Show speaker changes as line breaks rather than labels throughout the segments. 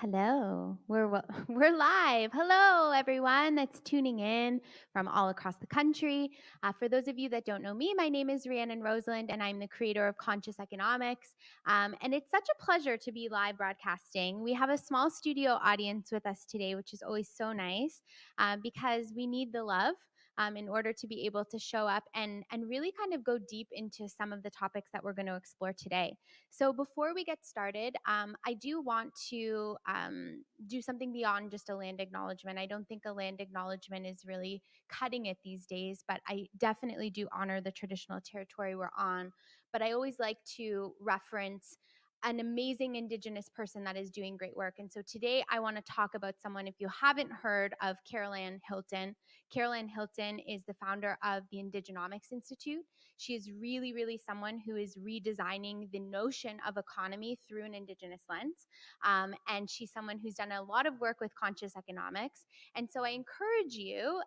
Hello, we're live. Hello, everyone that's tuning in from all across the country. For those of you that don't know me, my name is Rhiannon Roseland, and I'm the creator of Conscious Economics. And it's such a pleasure to be live broadcasting. We have a small studio audience with us today, which is always so nice because we need the love. In order to be able to show up and really kind of go deep into some of the topics that we're going to explore today. So before we get started, I do want to do something beyond just a land acknowledgement. I don't think a land acknowledgement is really cutting it these days, but I definitely do honor the traditional territory we're on. But I always like to reference an amazing Indigenous person that is doing great work. And so today I want to talk about someone, if you haven't heard of Carol Ann Hilton. Carol Ann Hilton is the founder of the Indigenomics Institute. She is really, really someone who is redesigning the notion of economy through an Indigenous lens. And she's someone who's done a lot of work with conscious economics. And so I encourage you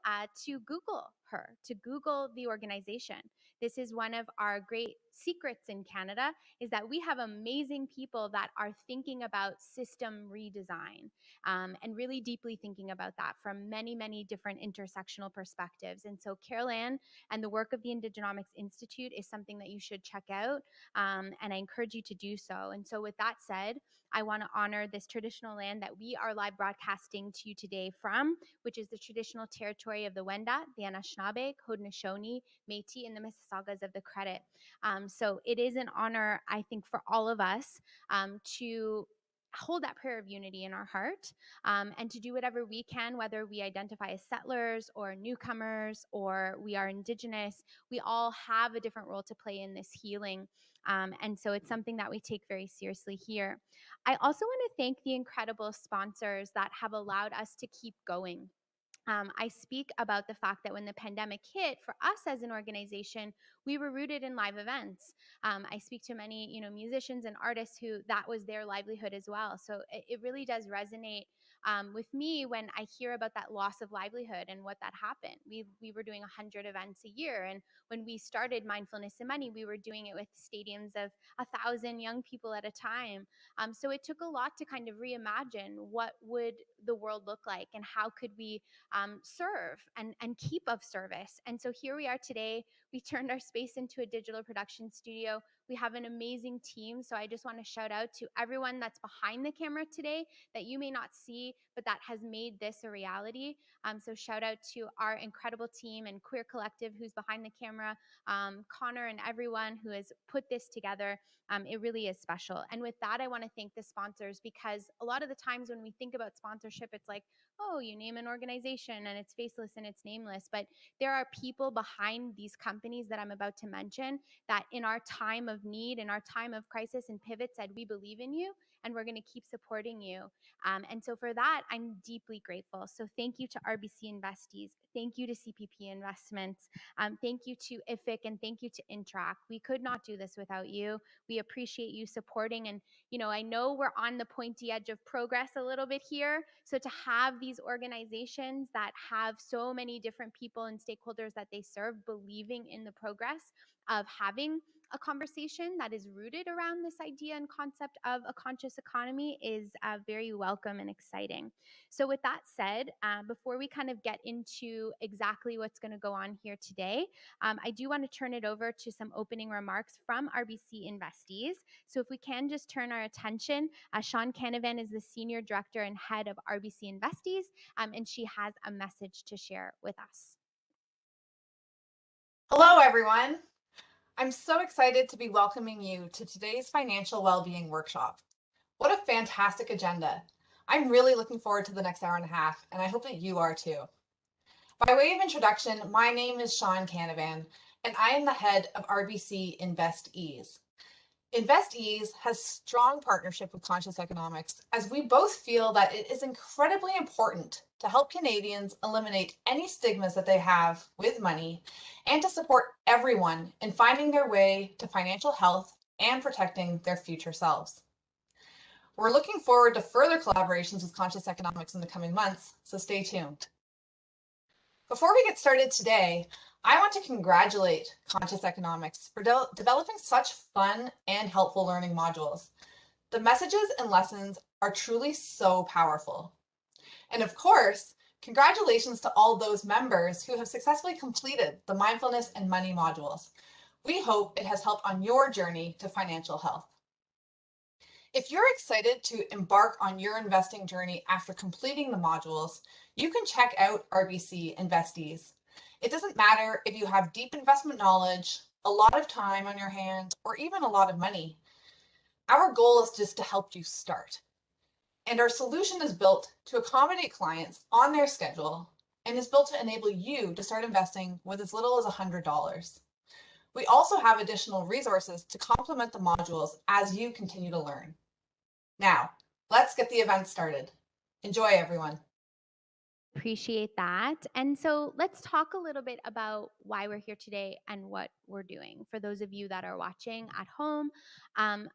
to Google her, to Google the organization. This is one of our great secrets in Canada, is that we have amazing people that are thinking about system redesign and really deeply thinking about that from many, many different intersectional perspectives. And so Carol Ann and the work of the Indigenomics Institute is something that you should check out, and I encourage you to do so. And so with that said, I want to honor this traditional land that we are live broadcasting to you today from, which is the traditional territory of the Wendat, the Anishinaabe, Haudenosaunee, Métis, and the Mississaugas of the Credit. So it is an honor, I think, for all of us to hold that prayer of unity in our heart and to do whatever we can, whether we identify as settlers or newcomers or we are Indigenous. We all have a different role to play in this healing. And so it's something that we take very seriously here. I also want to thank the incredible sponsors that have allowed us to keep going. I speak about the fact that when the pandemic hit, for us as an organization, we were rooted in live events. I speak to many, musicians and artists who that was their livelihood as well. So it really does resonate with me when I hear about that loss of livelihood and what that happened. We were doing 100 events a year, and when we started Mindfulness and Money, we were doing it with stadiums of 1,000 young people at a time. So it took a lot to kind of reimagine what would the world look like and how could we serve and keep of service. And so here we are today. We turned our space into a digital production studio. We have an amazing team. So I just want to shout out to everyone that's behind the camera today that you may not see, but that has made this a reality. So shout out to our incredible team and Queer Collective who's behind the camera, Connor and everyone who has put this together. It really is special. And with that, I want to thank the sponsors, because a lot of the times when we think about sponsorship, it's like, oh, you name an organization and it's faceless and it's nameless. But there are people behind these companies that I'm about to mention that in our time of need, in our time of crisis and pivot, said, we believe in you and we're going to keep supporting you. And so for that, I'm deeply grateful. So thank you to RBC Investees. Thank you to CPP Investments. Thank you to IFIC, and thank you to Interact. We could not do this without you. We appreciate you supporting. And, I know we're on the pointy edge of progress a little bit here. So to have these organizations that have so many different people and stakeholders that they serve believing in the progress of having a conversation that is rooted around this idea and concept of a conscious economy is very welcome and exciting. So with that said, before we kind of get into exactly what's going to go on here today, I do want to turn it over to some opening remarks from RBC Investees. So if we can just turn our attention, Sean Canavan is the Senior Director and Head of RBC Investees, and she has a message to share with us.
Hello, everyone. I'm so excited to be welcoming you to today's Financial Wellbeing Workshop. What a fantastic agenda. I'm really looking forward to the next hour and a half, and I hope that you are too. By way of introduction, my name is Sean Canavan, and I am the head of RBC Investees. Investees has strong partnership with Conscious Economics, as we both feel that it is incredibly important to help Canadians eliminate any stigmas that they have with money and to support everyone in finding their way to financial health and protecting their future selves. We're looking forward to further collaborations with Conscious Economics in the coming months, so stay tuned. Before we get started today, I want to congratulate Conscious Economics for developing such fun and helpful learning modules. The messages and lessons are truly so powerful. And of course, congratulations to all those members who have successfully completed the mindfulness and money modules. We hope it has helped on your journey to financial health. If you're excited to embark on your investing journey after completing the modules, you can check out RBC Investees. It doesn't matter if you have deep investment knowledge, a lot of time on your hands, or even a lot of money. Our goal is just to help you start. And our solution is built to accommodate clients on their schedule and is built to enable you to start investing with as little as $100. We also have additional resources to complement the modules as you continue to learn. Now, let's get the event started. Enjoy, everyone.
Appreciate that. And so let's talk a little bit about why we're here today and what we're doing. For those of you that are watching at home,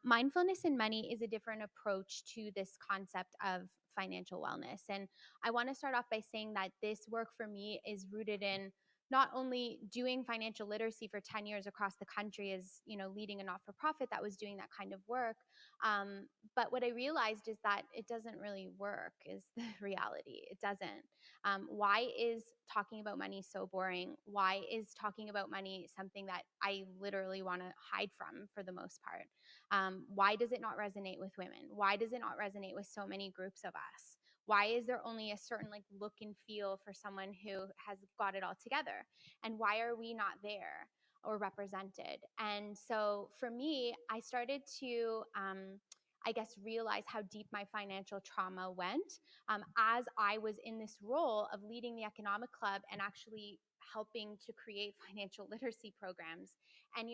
mindfulness and money is a different approach to this concept of financial wellness. And I want to start off by saying that this work for me is rooted in not only doing financial literacy for 10 years across the country as leading a not-for-profit that was doing that kind of work, but what I realized is that it doesn't really work is the reality. It doesn't. Why is talking about money so boring? Why is talking about money something that I literally want to hide from for the most part? Why does it not resonate with women? Why does it not resonate with so many groups of us? Why is there only a certain look and feel for someone who has got it all together? And why are we not there or represented? And so for me, I started to I guess realize how deep my financial trauma went as I was in this role of leading the economic club and actually helping to create financial literacy programs. And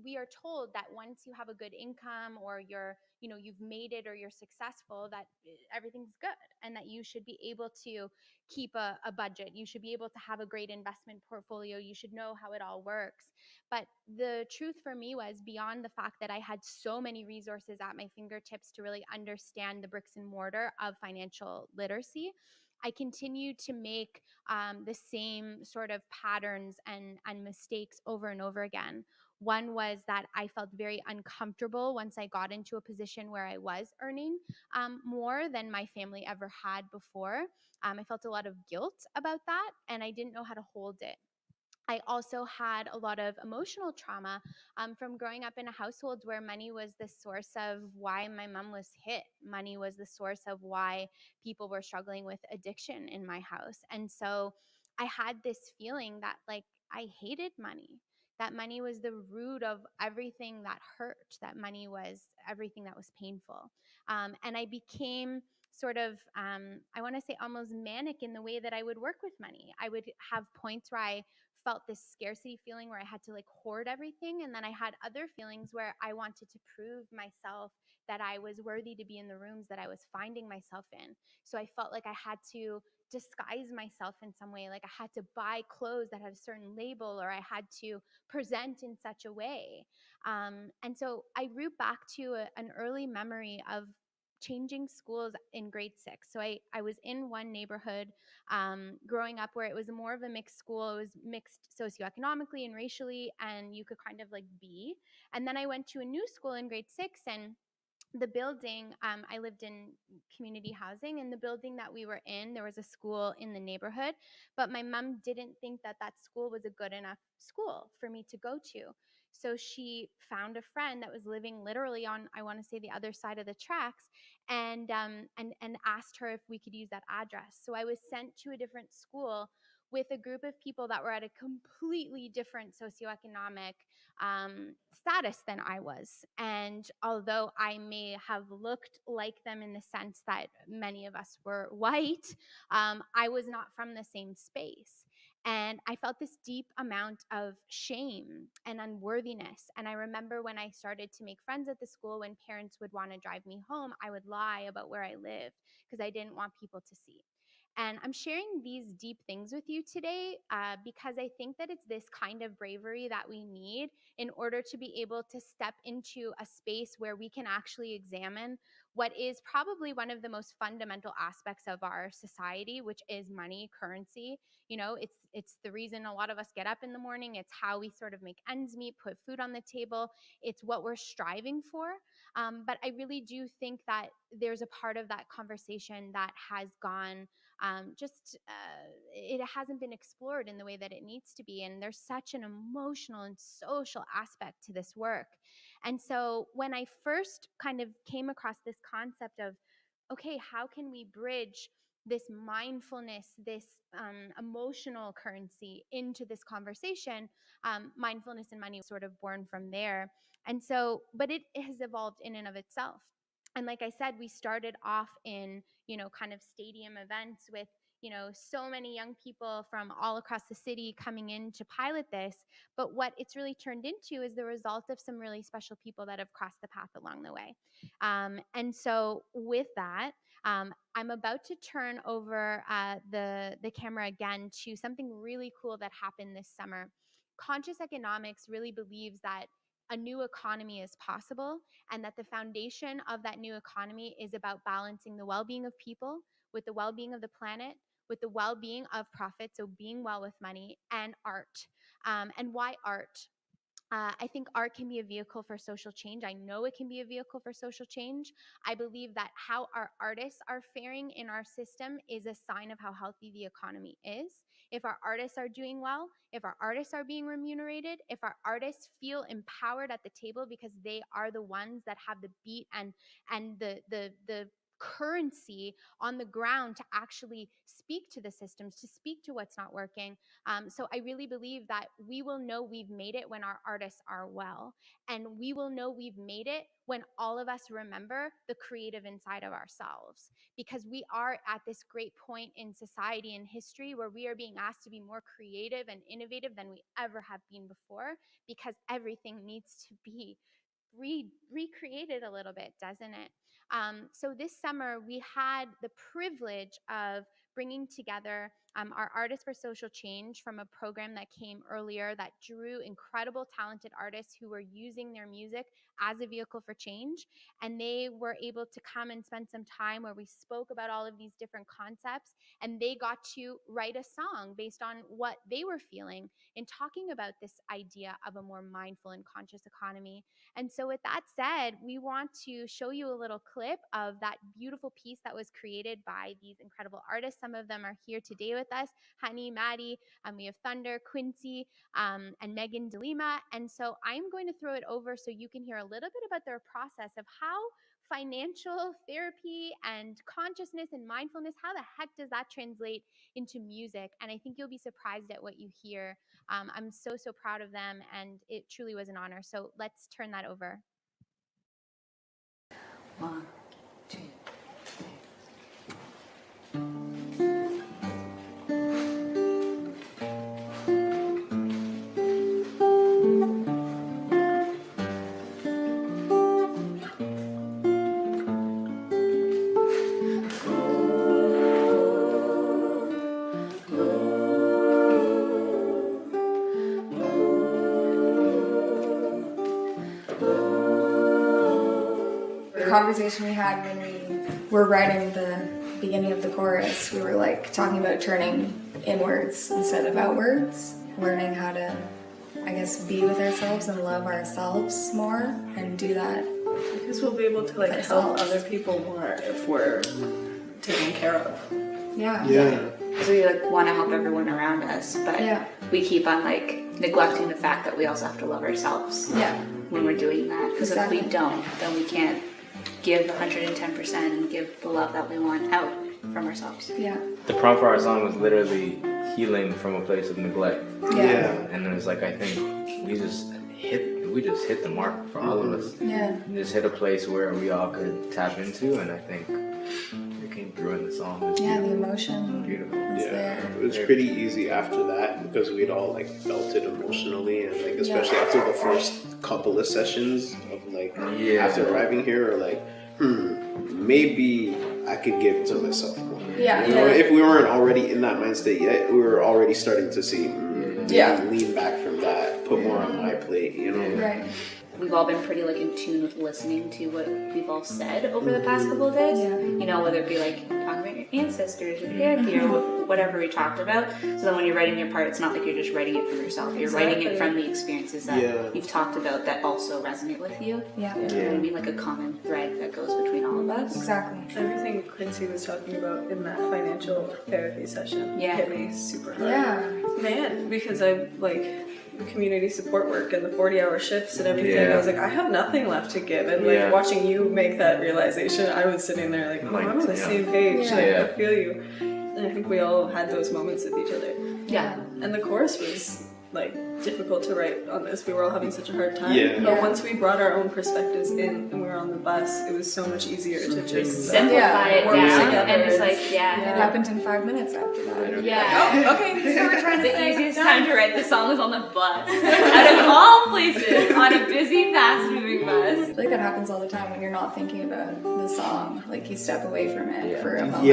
we are told that once you have a good income or you've made it or you're successful, that everything's good and that you should be able to keep a budget. You should be able to have a great investment portfolio. You should know how it all works. But the truth for me was, beyond the fact that I had so many resources at my fingertips to really understand the bricks and mortar of financial literacy, I continued to make the same sort of patterns and mistakes over and over again. One was that I felt very uncomfortable once I got into a position where I was earning more than my family ever had before. I felt a lot of guilt about that, and I didn't know how to hold it. I also had a lot of emotional trauma from growing up in a household where money was the source of why my mom was hit. Money was the source of why people were struggling with addiction in my house. And so I had this feeling that I hated money, that money was the root of everything that hurt, that money was everything that was painful. And I became sort of, I want to say almost manic in the way that I would work with money. I would have points where I felt this scarcity feeling where I had to hoard everything. And then I had other feelings where I wanted to prove myself that I was worthy to be in the rooms that I was finding myself in. So I felt like I had to disguise myself in some way. Like I had to buy clothes that had a certain label, or I had to present in such a way. And so I root back to an early memory of changing schools in grade 6. So I was in one neighborhood growing up where it was more of a mixed school. It was mixed socioeconomically and racially, and you could kind of be. And then I went to a new school in grade 6, and the building, I lived in community housing, and the building that we were in, there was a school in the neighborhood, but my mom didn't think that that school was a good enough school for me to go to. So she found a friend that was living literally on, I want to say, the other side of the tracks, and asked her if we could use that address. So I was sent to a different school with a group of people that were at a completely different socioeconomic status than I was. And although I may have looked like them in the sense that many of us were white, I was not from the same space. And I felt this deep amount of shame and unworthiness. And I remember when I started to make friends at the school, when parents would want to drive me home, I would lie about where I lived because I didn't want people to see. And I'm sharing these deep things with you today because I think that it's this kind of bravery that we need in order to be able to step into a space where we can actually examine what is probably one of the most fundamental aspects of our society, which is money, currency. You know, it's the reason a lot of us get up in the morning. It's how we sort of make ends meet, put food on the table. It's what we're striving for. But I really do think that there's a part of that conversation that has gone it hasn't been explored in the way that it needs to be. And there's such an emotional and social aspect to this work. And so when I first kind of came across this concept of, okay, how can we bridge this mindfulness, this emotional currency into this conversation? Mindfulness and money was sort of born from there. And so, but it has evolved in and of itself. And like I said, we started off in, kind of stadium events with, so many young people from all across the city coming in to pilot this. But what it's really turned into is the result of some really special people that have crossed the path along the way. And so with that, I'm about to turn over the camera again to something really cool that happened this summer. Conscious economics really believes that a new economy is possible, and that the foundation of that new economy is about balancing the well-being of people with the well-being of the planet, with the well-being of profit, so being well with money, and art. And why art? I think art can be a vehicle for social change. I know it can be a vehicle for social change. I believe that how our artists are faring in our system is a sign of how healthy the economy is. If our artists are doing well, if our artists are being remunerated, if our artists feel empowered at the table because they are the ones that have the beat and the currency on the ground to actually speak to the systems, to speak to what's not working. So I really believe that we will know we've made it when our artists are well. And we will know we've made it when all of us remember the creative inside of ourselves. Because we are at this great point in society and history where we are being asked to be more creative and innovative than we ever have been before, because everything needs to be recreated a little bit, doesn't it? So this summer, we had the privilege of bringing together our Artists for Social Change from a program that came earlier that drew incredible, talented artists who were using their music as a vehicle for change. And they were able to come and spend some time where we spoke about all of these different concepts. And they got to write a song based on what they were feeling in talking about this idea of a more mindful and conscious economy. And so, with that said, we want to show you a little clip of that beautiful piece that was created by these incredible artists. Some of them are here today with us: Honey, Maddie, we have Thunder, Quincy, and Megan DeLima. And so, I'm going to throw it over so you can hear a little bit about their process of how financial therapy and consciousness and mindfulness, how the heck does that translate into music? And I think you'll be surprised at what you hear. I'm so proud of them, and it truly was an honor. So let's turn that over.
1, 2.
The conversation we had when we were writing the beginning of the chorus, we were like talking about turning inwards instead of outwards, learning how to, I guess, be with ourselves and love ourselves more and do that.
Because we'll be able to like help other people more if we're taken care of.
Yeah.
Because we like want to help everyone around us, but we keep on like neglecting the fact that we also have to love ourselves when we're doing that. Because if we don't, then we can't give 110% and give the love that we want out from ourselves.
Yeah.
The prompt for our song was literally healing from a place of neglect.
Yeah.
And it was like, I think we just hit the mark for all of us.
Yeah.
And just hit a place where we all could tap into, and I think it came through in the song. It's
Yeah, the emotion.
beautiful.
Was there.
It was pretty easy after that because we'd all like felt it emotionally, and like especially after the first couple of sessions of like after arriving here, or like maybe I could give to myself more.
Yeah.
You know, if we weren't already in that mind state yet, we were already starting to see, lean back from that, put more on my plate, you know?
Right.
We've all been pretty like in tune with listening to what we've all said over the past couple of days.
Yeah.
You know, whether it be like talking about your ancestors, your therapy, or whatever we talked about. So that when you're writing your part, it's not like you're just writing it from yourself. You're writing it from the experiences that you've talked about that also resonate with you.
Yeah.
You know what I mean? Like a common thread that goes between all of us.
Exactly.
Everything Quincy was talking about in that financial therapy session hit me super hard.
Yeah.
Man, because I like community support work and the 40-hour shifts and everything. I was like, I have nothing left to give. And like watching you make that realization, I was sitting there like, oh, I'm on the same page. Like, I feel you. And I think we all had those moments with each other.
Yeah.
And the chorus was like difficult to write on this. We were all having such a hard time.
Yeah.
But once we brought our own perspectives in and we were on the bus, it was so much easier to just
simplify it
work
down.
together.
And it's like,
It happened in 5 minutes after that.
Yeah.
Oh, okay.
So we're trying to
The
say
easiest time to write the song was on the bus. Out of all places, on a busy, fast-moving bus.
I feel like that happens all the time when you're not thinking about the song. Like you step away from it for a moment.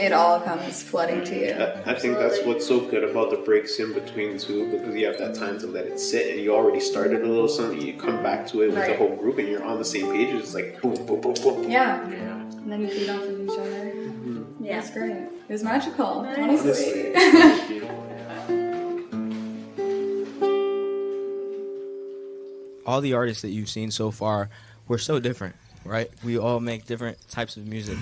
It all comes flooding to you.
I think that's what's so good about the breaks in between too, because you have that time to let it sit, and you already started a little something. You come back to it with the whole group, and you're on the same page. It's like boom, boom, boom, boom.
Yeah. And then you feed off of each other.
Yeah.
It's great. It was magical, honestly.
All the artists that you've seen so far were so different, right? We all make different types of music,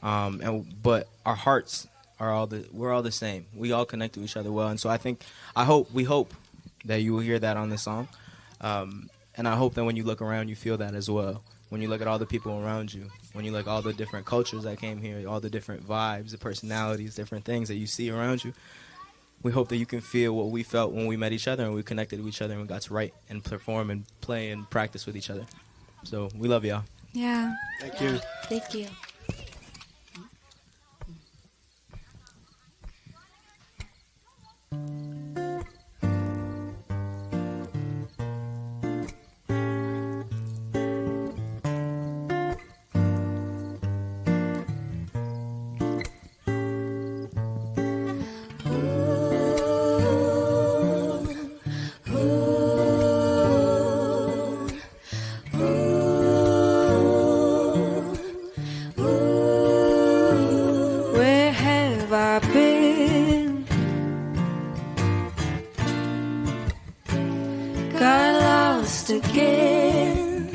but our hearts are we're all the same. We all connect to each other well, and so we hope that you will hear that on this song, and I hope that when you look around, you feel that as well. When you look at all the people around you, when you look at all the different cultures that came here, all the different vibes, the personalities, different things that you see around you, we hope that you can feel what we felt when we met each other and we connected to each other and we got to write and perform and play and practice with each other. So we love y'all.
Yeah.
Thank you.
Thank you.
Where have I been? Got lost again.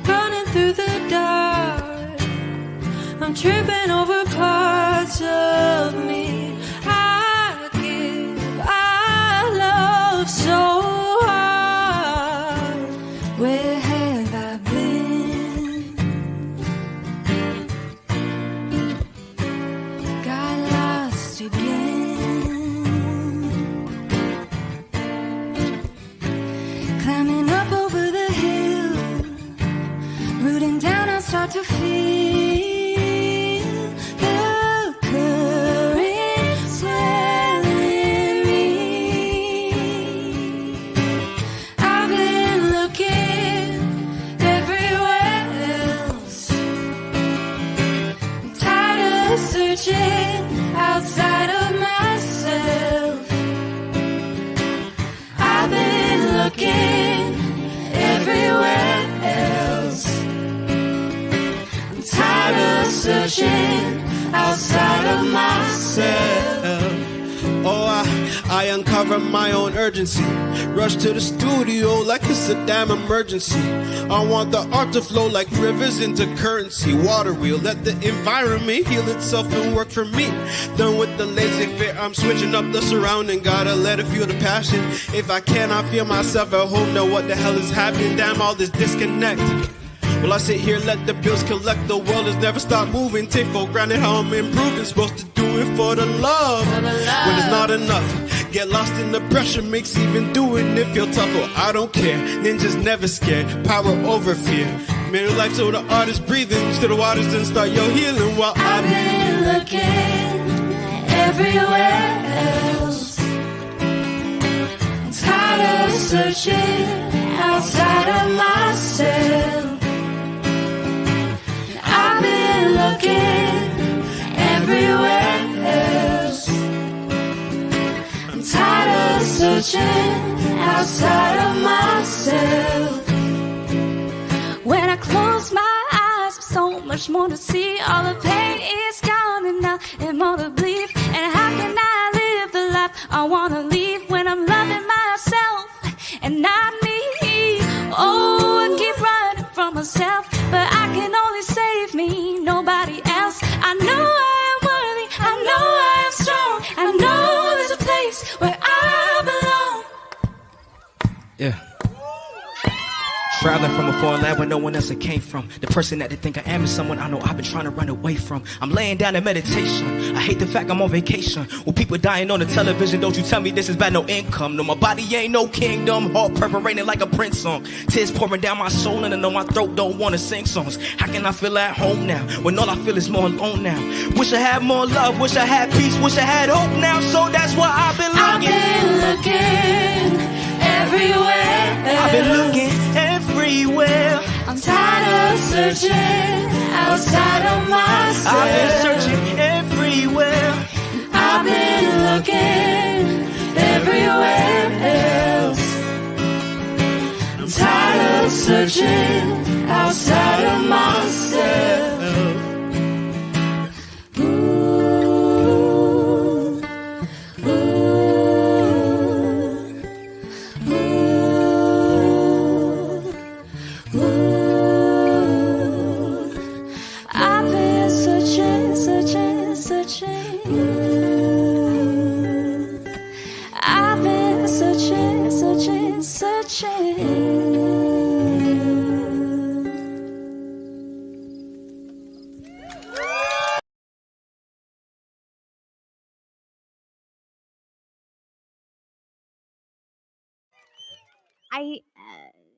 Running through the dark, I'm tripping over parts of me. I give our love so hard. Where have I been? Got lost again. Climbing up over the hill, rooting down, I start to feel the current swelling me. I've been looking everywhere else. I'm tired of searching outside of myself. I've been looking everywhere else. I'm tired of searching outside of myself.
Oh, I uncover my own urgency. Rush to the studio like it's a damn emergency. I want the art to flow like rivers into currency. Water wheel, let the environment heal itself and work for me. Done with the lazy fear, I'm switching up the surrounding. Gotta let it feel the passion. If I cannot feel myself at home, now what the hell is happening? Damn, all this disconnect. Well, I sit here, let the bills collect. The world has never stopped moving. Take for granted how I'm improving. Supposed to do it for the love. When it's not enough. Get lost in the pressure, makes even doing it feel tough. Oh, I don't care. Ninjas never scared. Power over fear. Mirror life so the artist breathing. To the waters and start your healing while
I've been looking everywhere else. I'm tired of searching outside of myself. And I've been looking everywhere else. I'm tired of searching outside of myself. When I close my eyes, there's so much more to see. All the pain is gone and now and more to believe. And how can I live the life I wanna leave when I'm loving myself and not me? Oh, I keep running from myself, but I can only save me, nobody else. I know I am worthy, I know I am strong, I know there's a place where I belong.
Yeah. Traveling from a foreign land where no one else came from. The person that they think I am is someone I know I've been trying to run away from. I'm laying down in meditation. I hate the fact I'm on vacation. With people dying on the television, don't you tell me this is bad, no income. No, my body ain't no kingdom. Heart perforating like a Prince song. Tears pouring down my soul and I know my throat don't want to sing songs. How can I feel at home now when all I feel is more alone now? Wish I had more love, wish I had peace, wish I had hope now. So that's why I've been looking.
I've been looking everywhere.
I've been looking everywhere.
I'm tired of searching outside of myself.
I've been searching everywhere.
I've been looking everywhere else. I'm tired of searching outside of myself. I've been searching, searching, searching. I've been searching, searching, searching.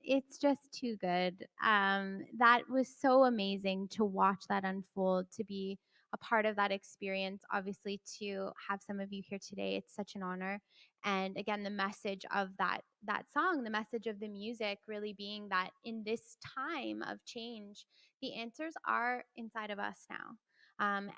It's just too good. That was so amazing to watch that unfold, to be a part of that experience. Obviously, to have some of you here today, it's such an honor. And again, the message of that song, the message of the music, really being that in this time of change, the answers are inside of us now.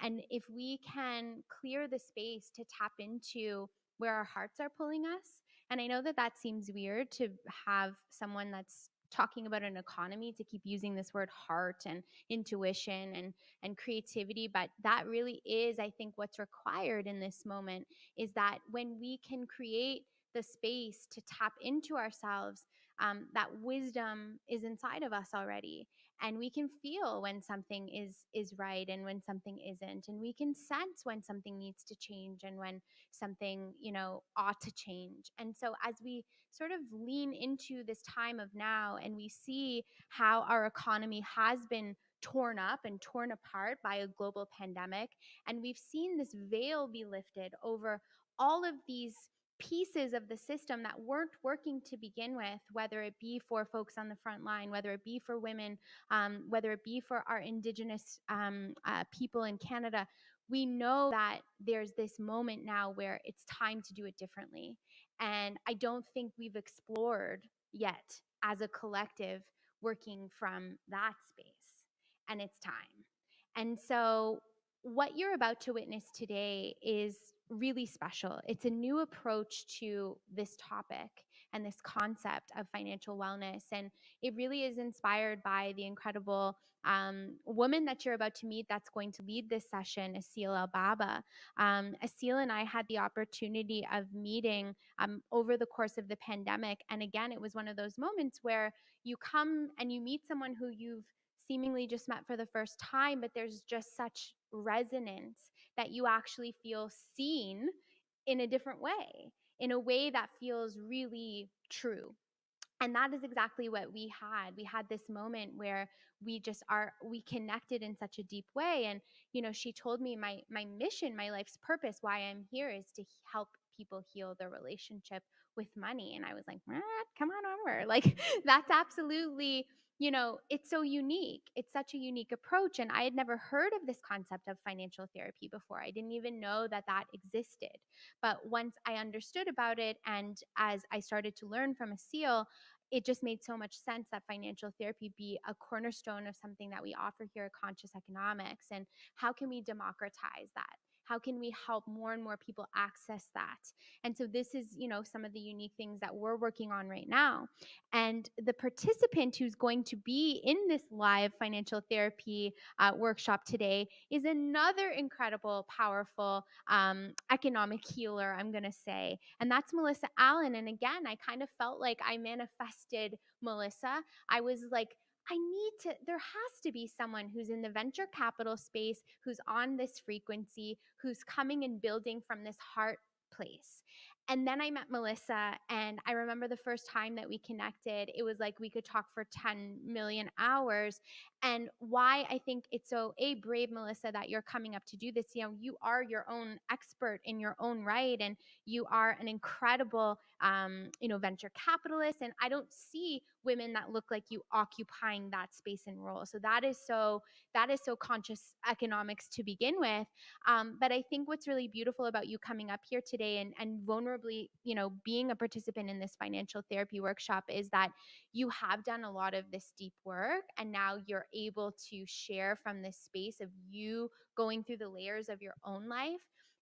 And if we can clear the space to tap into where our hearts are pulling us. And I know that that seems weird to have someone that's talking about an economy to keep using this word heart and intuition and creativity, but that really is, I think, what's required in this moment, is that when we can create the space to tap into ourselves, that wisdom is inside of us already, and we can feel when something is right and when something isn't, and we can sense when something needs to change and when something, ought to change. And so as we sort of lean into this time of now and we see how our economy has been torn up and torn apart by a global pandemic, and we've seen this veil be lifted over all of these pieces of the system that weren't working to begin with, whether it be for folks on the front line, whether it be for women, whether it be for our Indigenous people in Canada, we know that there's this moment now where it's time to do it differently. And I don't think we've explored yet as a collective working from that space. And it's time. And so what you're about to witness today is really special. It's a new approach to this topic and this concept of financial wellness. And it really is inspired by the incredible woman that you're about to meet that's going to lead this session, Asil El-Baba. Asil and I had the opportunity of meeting over the course of the pandemic. And again, it was one of those moments where you come and you meet someone who you've seemingly just met for the first time, but there's just such resonance that you actually feel seen in a different way, in a way that feels really true. And that is exactly what we had. We had this moment where we connected in such a deep way. And, she told me my mission, my life's purpose, why I'm here, is to help people heal their relationship with money. And I was like, what? Come on over. Like, that's absolutely, it's so unique. It's such a unique approach. And I had never heard of this concept of financial therapy before. I didn't even know that existed. But once I understood about it, and as I started to learn from Asil, it just made so much sense that financial therapy be a cornerstone of something that we offer here at Conscious Economics. And how can we democratize that? How can we help more and more people access that? And so this is, some of the unique things that we're working on right now. And the participant who's going to be in this live financial therapy workshop today is another incredible, powerful economic healer, I'm going to say. And that's Melissa Allen. And again, I kind of felt like I manifested Melissa. I was like, there has to be someone who's in the venture capital space, who's on this frequency, who's coming and building from this heart place. And then I met Melissa, and I remember the first time that we connected, it was like we could talk for 10 million hours. And why I think it's so brave, Melissa, that you're coming up to do this. You are your own expert in your own right, and you are an incredible, venture capitalist. And I don't see women that look like you occupying that space and role. So that is so conscious economics to begin with. But I think what's really beautiful about you coming up here today and vulnerably, being a participant in this financial therapy workshop is that you have done a lot of this deep work, and now you're able to share from this space of you going through the layers of your own life.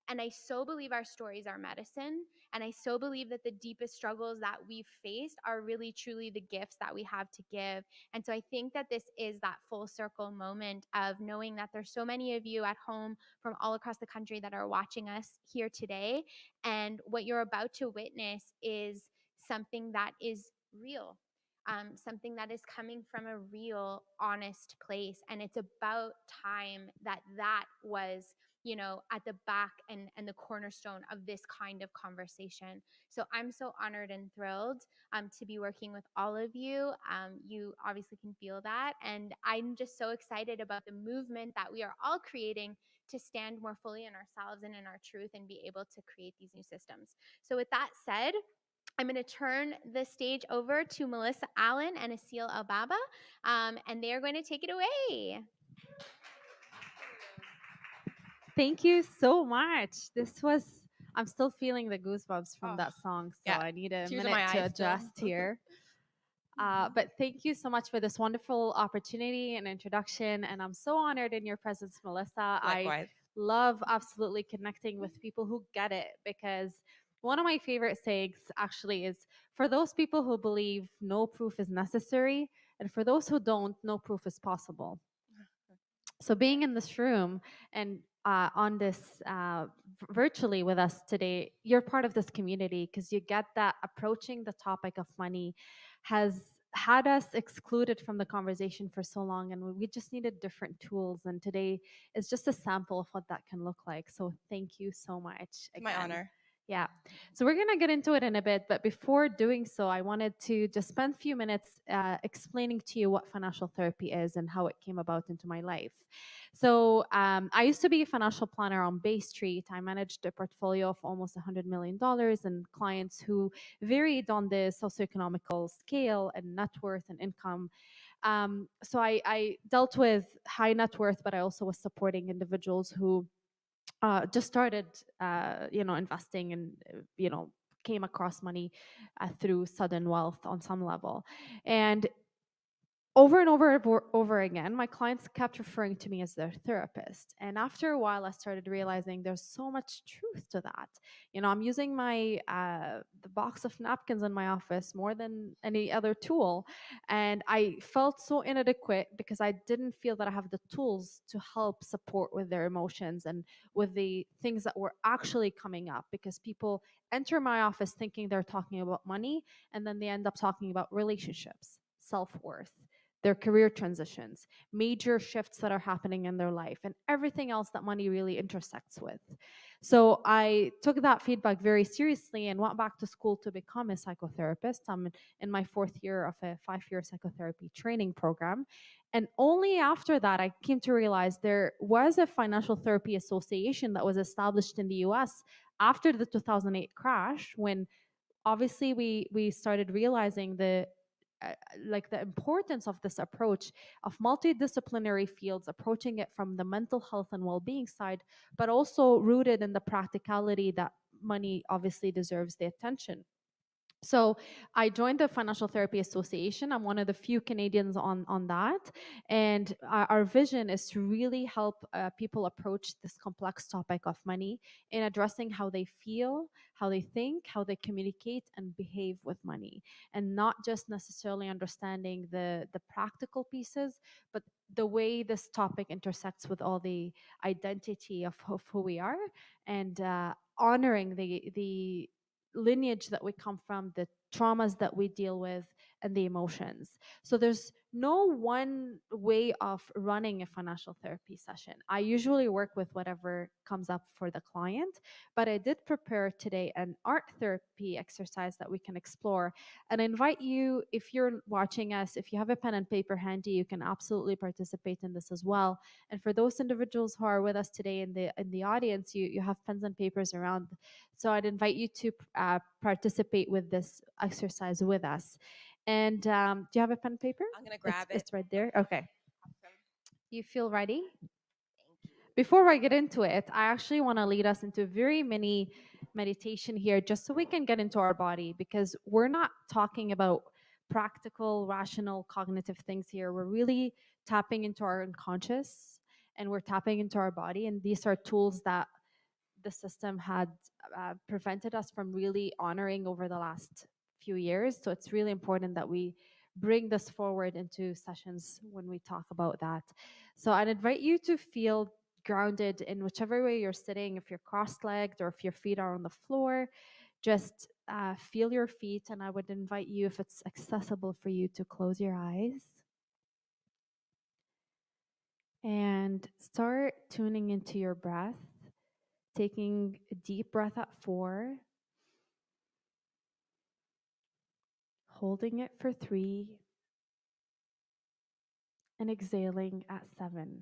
And I so believe our stories are medicine. And I so believe that the deepest struggles that we've faced are really, truly the gifts that we have to give. And so I think that this is that full circle moment of knowing that there's so many of you at home from all across the country that are watching us here today. And what you're about to witness is something that is real. Something that is coming from a real, honest place. And it's about time that was, at the back and the cornerstone of this kind of conversation. So I'm so honored and thrilled to be working with all of you. You obviously can feel that. And I'm just so excited about the movement that we are all creating to stand more fully in ourselves and in our truth and be able to create these new systems. So with that said, I'm going to turn the stage over to Melissa Allen and Asil Albaba, and they're going to take it away.
Thank you so much. I'm still feeling the goosebumps from that song, so I need a minute to adjust here. But thank you so much for this wonderful opportunity and introduction, and I'm so honored in your presence, Melissa.
Likewise.
I love absolutely connecting with people who get it, because one of my favorite sayings actually is, for those people who believe no proof is necessary, and for those who don't, no proof is possible. So being in this room and on this virtually with us today, you're part of this community, because you get that approaching the topic of money has had us excluded from the conversation for so long, and we just needed different tools. And today is just a sample of what that can look like. So thank you so much. Again.
My honor.
Yeah. So we're going to get into it in a bit. But before doing so, I wanted to just spend a few minutes explaining to you what financial therapy is and how it came about into my life. So I used to be a financial planner on Bay Street. I managed a portfolio of almost $100 million and clients who varied on the socioeconomical scale and net worth and income. So I dealt with high net worth, but I also was supporting individuals who just started, investing and, came across money through sudden wealth on some level. And over and over again, my clients kept referring to me as their therapist. And after a while, I started realizing there's so much truth to that. I'm using my the box of napkins in my office more than any other tool. And I felt so inadequate because I didn't feel that I have the tools to help support with their emotions and with the things that were actually coming up, because people enter my office thinking they're talking about money, and then they end up talking about relationships, self-worth, their career transitions, major shifts that are happening in their life, and everything else that money really intersects with. So I took that feedback very seriously and went back to school to become a psychotherapist. I'm in my 4th year of a 5-year psychotherapy training program. And only after that, I came to realize there was a financial therapy association that was established in the US after the 2008 crash, when obviously we started realizing the importance of this approach of multidisciplinary fields, approaching it from the mental health and well-being side, but also rooted in the practicality that money obviously deserves the attention. So I joined the Financial Therapy Association. I'm one of the few Canadians on that. And our vision is to really help people approach this complex topic of money in addressing how they feel, how they think, how they communicate and behave with money. And not just necessarily understanding the practical pieces, but the way this topic intersects with all the identity of who we are, and honoring the lineage that we come from, the traumas that we deal with, and the emotions. So there's no one way of running a financial therapy session. I usually work with whatever comes up for the client, but I did prepare today an art therapy exercise that we can explore. And I invite you, if you're watching us, if you have a pen and paper handy, you can absolutely participate in this as well. And for those individuals who are with us today in the audience, you have pens and papers around. So I'd invite you to participate with this exercise with us. And do you have a pen and paper?
I'm going to grab it.
It's right there. Okay.
Awesome.
You feel ready?
Thank you.
Before I get into it, I actually want to lead us into a very mini meditation here, just so we can get into our body, because we're not talking about practical, rational, cognitive things here. We're really tapping into our unconscious, and we're tapping into our body. And these are tools that the system had prevented us from really honoring over the last few years. So it's really important that we bring this forward into sessions when we talk about that. So I'd invite you to feel grounded in whichever way you're sitting. If you're cross-legged or if your feet are on the floor, just feel your feet. And I would invite you, if it's accessible for you, to close your eyes and start tuning into your breath. Taking a deep breath at 4, holding it for 3, and exhaling at 7.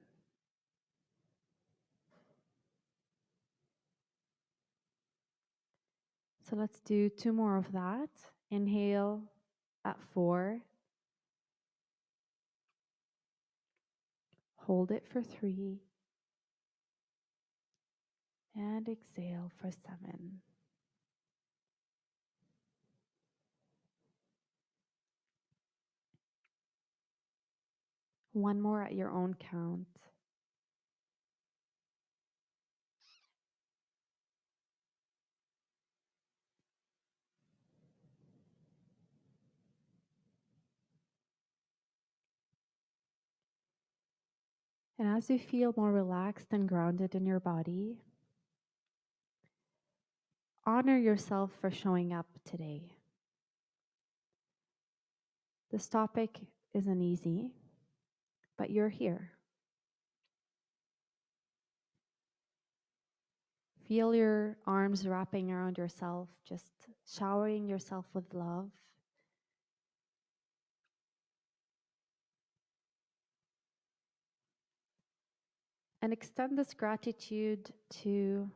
So let's do 2 more of that. Inhale at 4, hold it for 3, and exhale for 7. One more at your own count. And as you feel more relaxed and grounded in your body, honor yourself for showing up today. This topic isn't easy, but you're here. Feel your arms wrapping around yourself, just showering yourself with love. And extend this gratitude to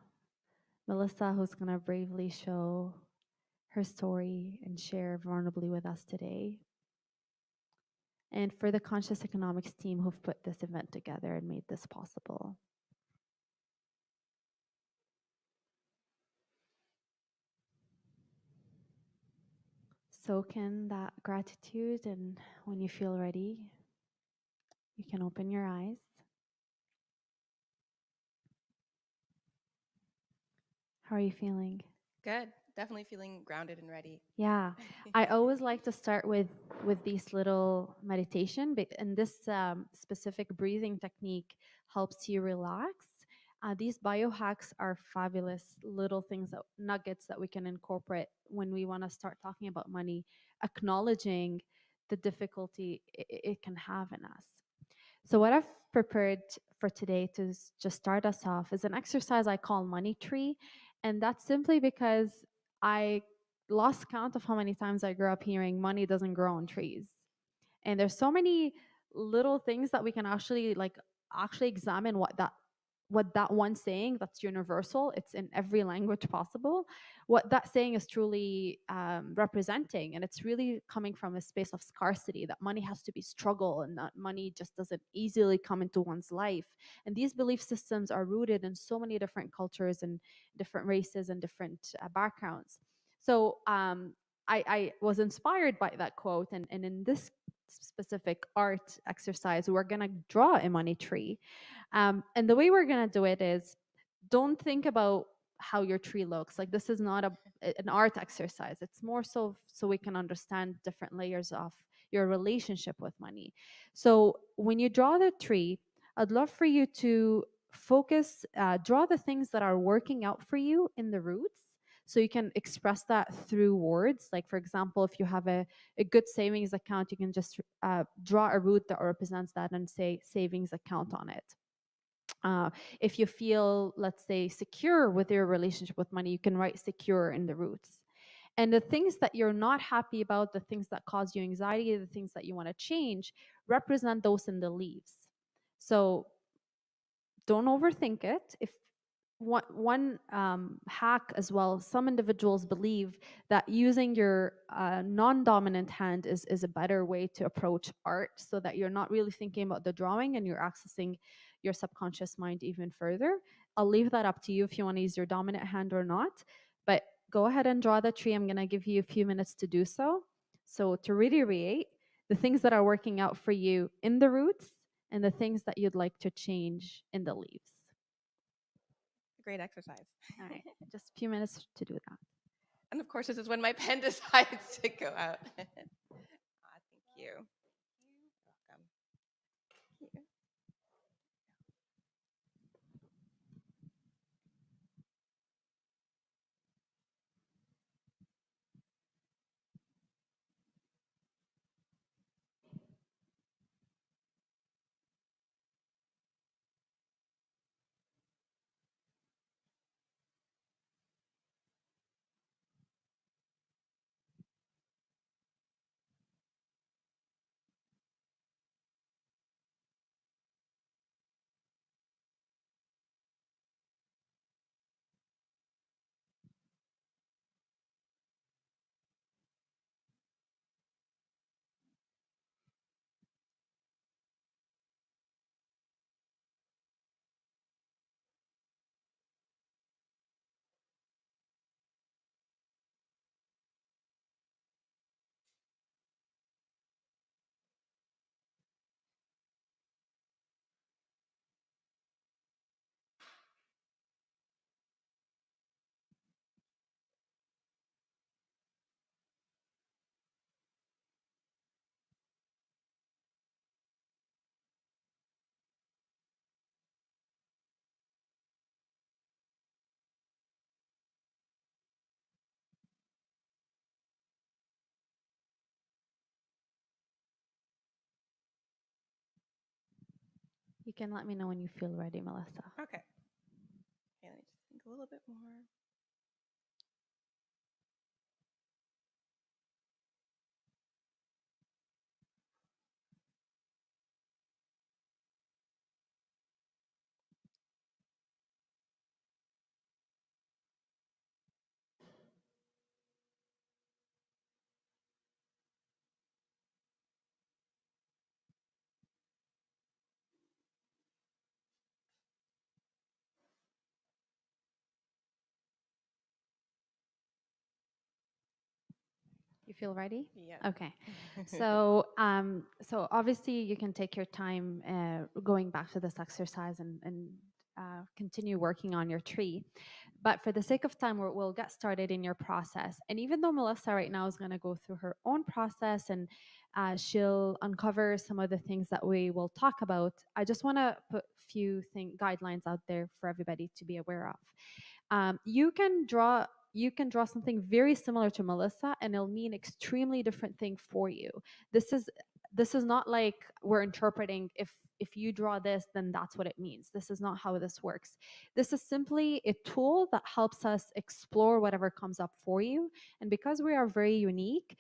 Melissa, who's going to bravely show her story and share vulnerably with us today. And for the Conscious Economics team who've put this event together and made this possible. Soak in that gratitude, and when you feel ready, you can open your eyes. How are you feeling?
Good. Definitely feeling grounded and ready.
Yeah, I always like to start with these little meditation, and this specific breathing technique helps you relax. These biohacks are fabulous little things, nuggets that we can incorporate when we want to start talking about money, acknowledging the difficulty it can have in us. So what I've prepared for today to just start us off is an exercise I call Money Tree. And that's simply because I lost count of how many times I grew up hearing money doesn't grow on trees. And there's so many little things that we can actually examine what that one saying that's universal, it's in every language possible, what that saying is truly representing. And it's really coming from a space of scarcity, that money has to be struggle and that money just doesn't easily come into one's life. And these belief systems are rooted in so many different cultures and different races and different backgrounds. So I was inspired by that quote, and in this specific art exercise, we're gonna draw a money tree, and the way we're gonna do it is, don't think about how your tree looks. Like, this is not an art exercise. It's more so we can understand different layers of your relationship with money. So when you draw the tree, I'd love for you to focus, draw the things that are working out for you in the roots, so you can express that through words. Like, for example, if you have a good savings account, you can just draw a root that represents that and say savings account on it. If you feel, let's say, secure with your relationship with money, you can write secure in the roots. And the things that you're not happy about, the things that cause you anxiety, the things that you want to change, represent those in the leaves. So don't overthink it. If one hack as well, some individuals believe that using your non-dominant hand is a better way to approach art, so that you're not really thinking about the drawing and you're accessing your subconscious mind even further. I'll leave that up to you if you want to use your dominant hand or not, but go ahead and draw the tree. I'm going to give you a few minutes to do so. So to reiterate, the things that are working out for you in the roots and the things that you'd like to change in the leaves.
Great exercise.
All right, just a few minutes to do that.
And of course, this is when my pen decides to go out. Thank you. You're welcome. Thank you.
You can let me know when you feel ready, Melissa.
Okay. Okay, let me just think a little bit more.
You feel ready?
Yeah.
Okay. So, so obviously you can take your time going back to this exercise and continue working on your tree. But for the sake of time, we'll get started in your process. And even though Melissa right now is going to go through her own process and she'll uncover some of the things that we will talk about, I just want to put a few guidelines out there for everybody to be aware of. You can draw something very similar to Melissa, and it'll mean extremely different thing for you. This is not like we're interpreting, if you draw this, then that's what it means. This is not how this works. This is simply a tool that helps us explore whatever comes up for you. And because we are very unique,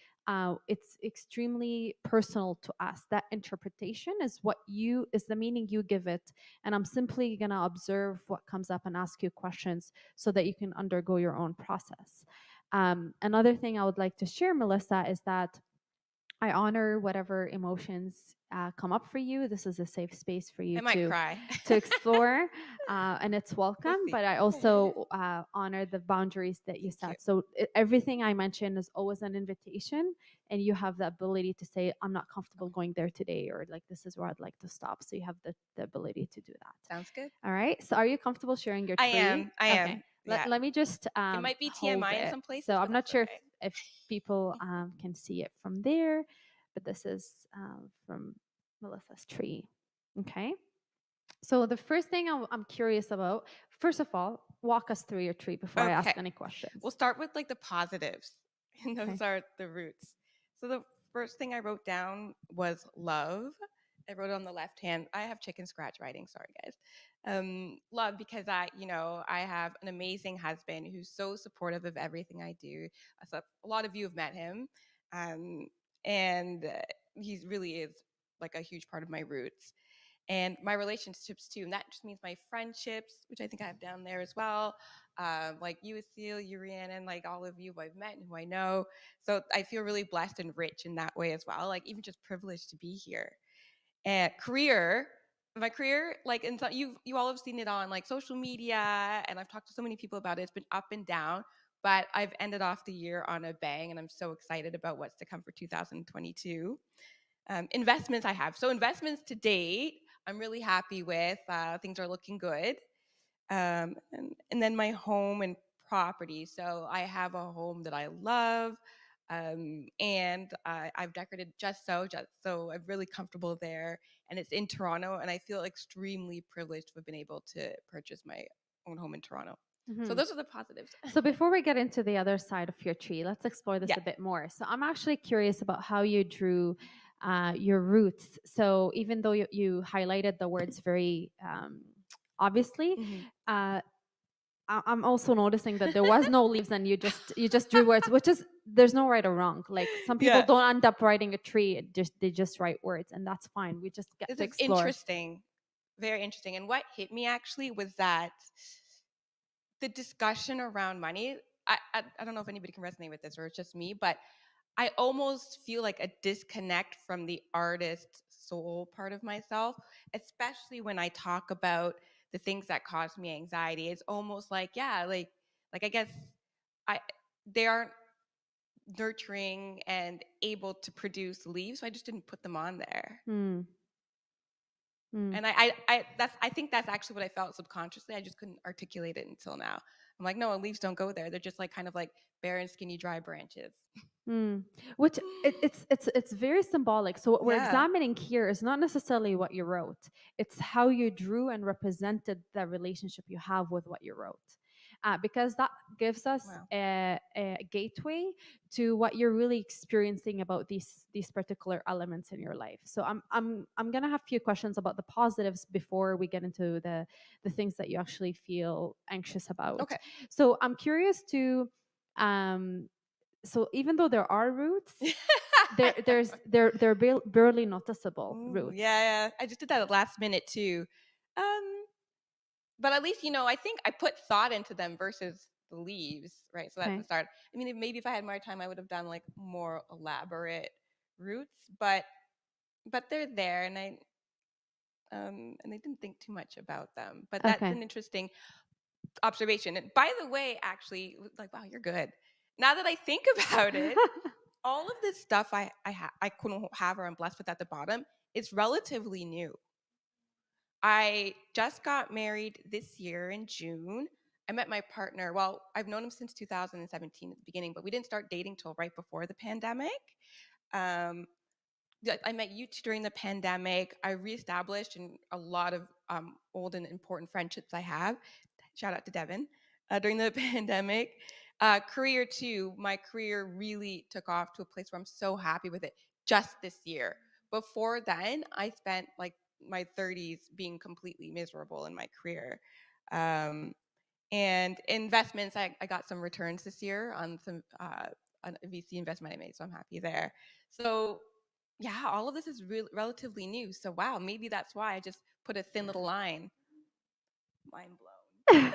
it's extremely personal to us. That interpretation is the meaning you give it. And I'm simply gonna observe what comes up and ask you questions so that you can undergo your own process. Another thing I would like to share, Melissa, is that I honor whatever emotions come up for you. This is a safe space for you
I might cry.
to explore, and it's welcome.
see.
But I also honor the boundaries that you set. So everything I mention is always an invitation, and you have the ability to say, "I'm not comfortable going there today," or like, "This is where I'd like to stop." So you have the ability to do that.
Sounds good.
All right. So are you comfortable sharing your tree?
I am. Yeah.
Let me just
it might be
hold
TMI in
it.
some places.
So I'm
but
not
that's
sure
okay.
if people can see it from there, but this is from Melissa's tree. Okay. So the first thing I'm curious about, first of all, walk us through your tree before I ask any questions.
We'll start with like the positives, and those
Okay.
are the roots. So the first thing I wrote down was love. I wrote it on the left hand. I have chicken scratch writing. Sorry, guys. Love, because I have an amazing husband who's so supportive of everything I do. So a lot of you have met him, and he really is like a huge part of my roots. And my relationships too, and that just means my friendships, which I think I have down there as well. Like you, Asil, you, Rhiannon, like all of you who I've met and who I know. So I feel really blessed and rich in that way as well. Like even just privileged to be here. And my career, like, and so you all have seen it on like social media, and I've talked to so many people about it. It's been up and down, but I've ended off the year on a bang, and I'm so excited about what's to come for 2022. Investments I have. So investments to date, I'm really happy with. Things are looking good. And then my home and property. So I have a home that I love, and I've decorated just so I'm really comfortable there. And it's in Toronto, and I feel extremely privileged to have been able to purchase my own home in Toronto. So those are the positives.
So before we get into the other side of your tree, let's explore this a bit more. So I'm actually curious about how you drew your roots. So even though you highlighted the words very obviously, I'm also noticing that there was no leaves, and you just drew words, which is, there's no right or wrong. Like some people don't end up writing a tree; they just write words, and that's fine. We just get to explore.
Interesting, very interesting. And what hit me actually was that the discussion around money. I don't know if anybody can resonate with this or it's just me, but I almost feel like a disconnect from the artist soul part of myself, especially when I talk about the things that cause me anxiety. It's almost like, like I guess they aren't nurturing and able to produce leaves, so I just didn't put them on there. And I think that's actually what I felt subconsciously. I just couldn't articulate it until now. I'm like, no, leaves don't go there. They're just like kind of like barren, skinny, dry branches.
Which it's very symbolic. So what we're examining here is not necessarily what you wrote. It's how you drew and represented the relationship you have with what you wrote. Because that gives us a gateway to what you're really experiencing about these particular elements in your life. So I'm gonna have a few questions about the positives before we get into the things that you actually feel anxious about.
Okay.
So I'm curious to so even though there are roots, they're barely noticeable roots.
Yeah, I just did that at last minute too. But at least, I think I put thought into them versus the leaves, right? So that's the start. I mean, maybe if I had more time, I would have done like more elaborate roots, but they're there, and I didn't think too much about them. But that's an interesting observation. And by the way, actually, like, wow, you're good. Now that I think about it, all of this stuff I couldn't have or I'm blessed with at the bottom is relatively new. I just got married this year in June. I met my partner. Well, I've known him since 2017 at the beginning, but we didn't start dating till right before the pandemic. I met you two during the pandemic. I reestablished and a lot of old and important friendships I have. Shout out to Devin during the pandemic. Career too. My career really took off to a place where I'm so happy with it just this year. Before then, I spent like my 30s being completely miserable in my career. And investments, I got some returns this year on some on a VC investment I made, so I'm happy there. So yeah, all of this is relatively new. So wow, maybe that's why I just put a thin little line. Mind blown.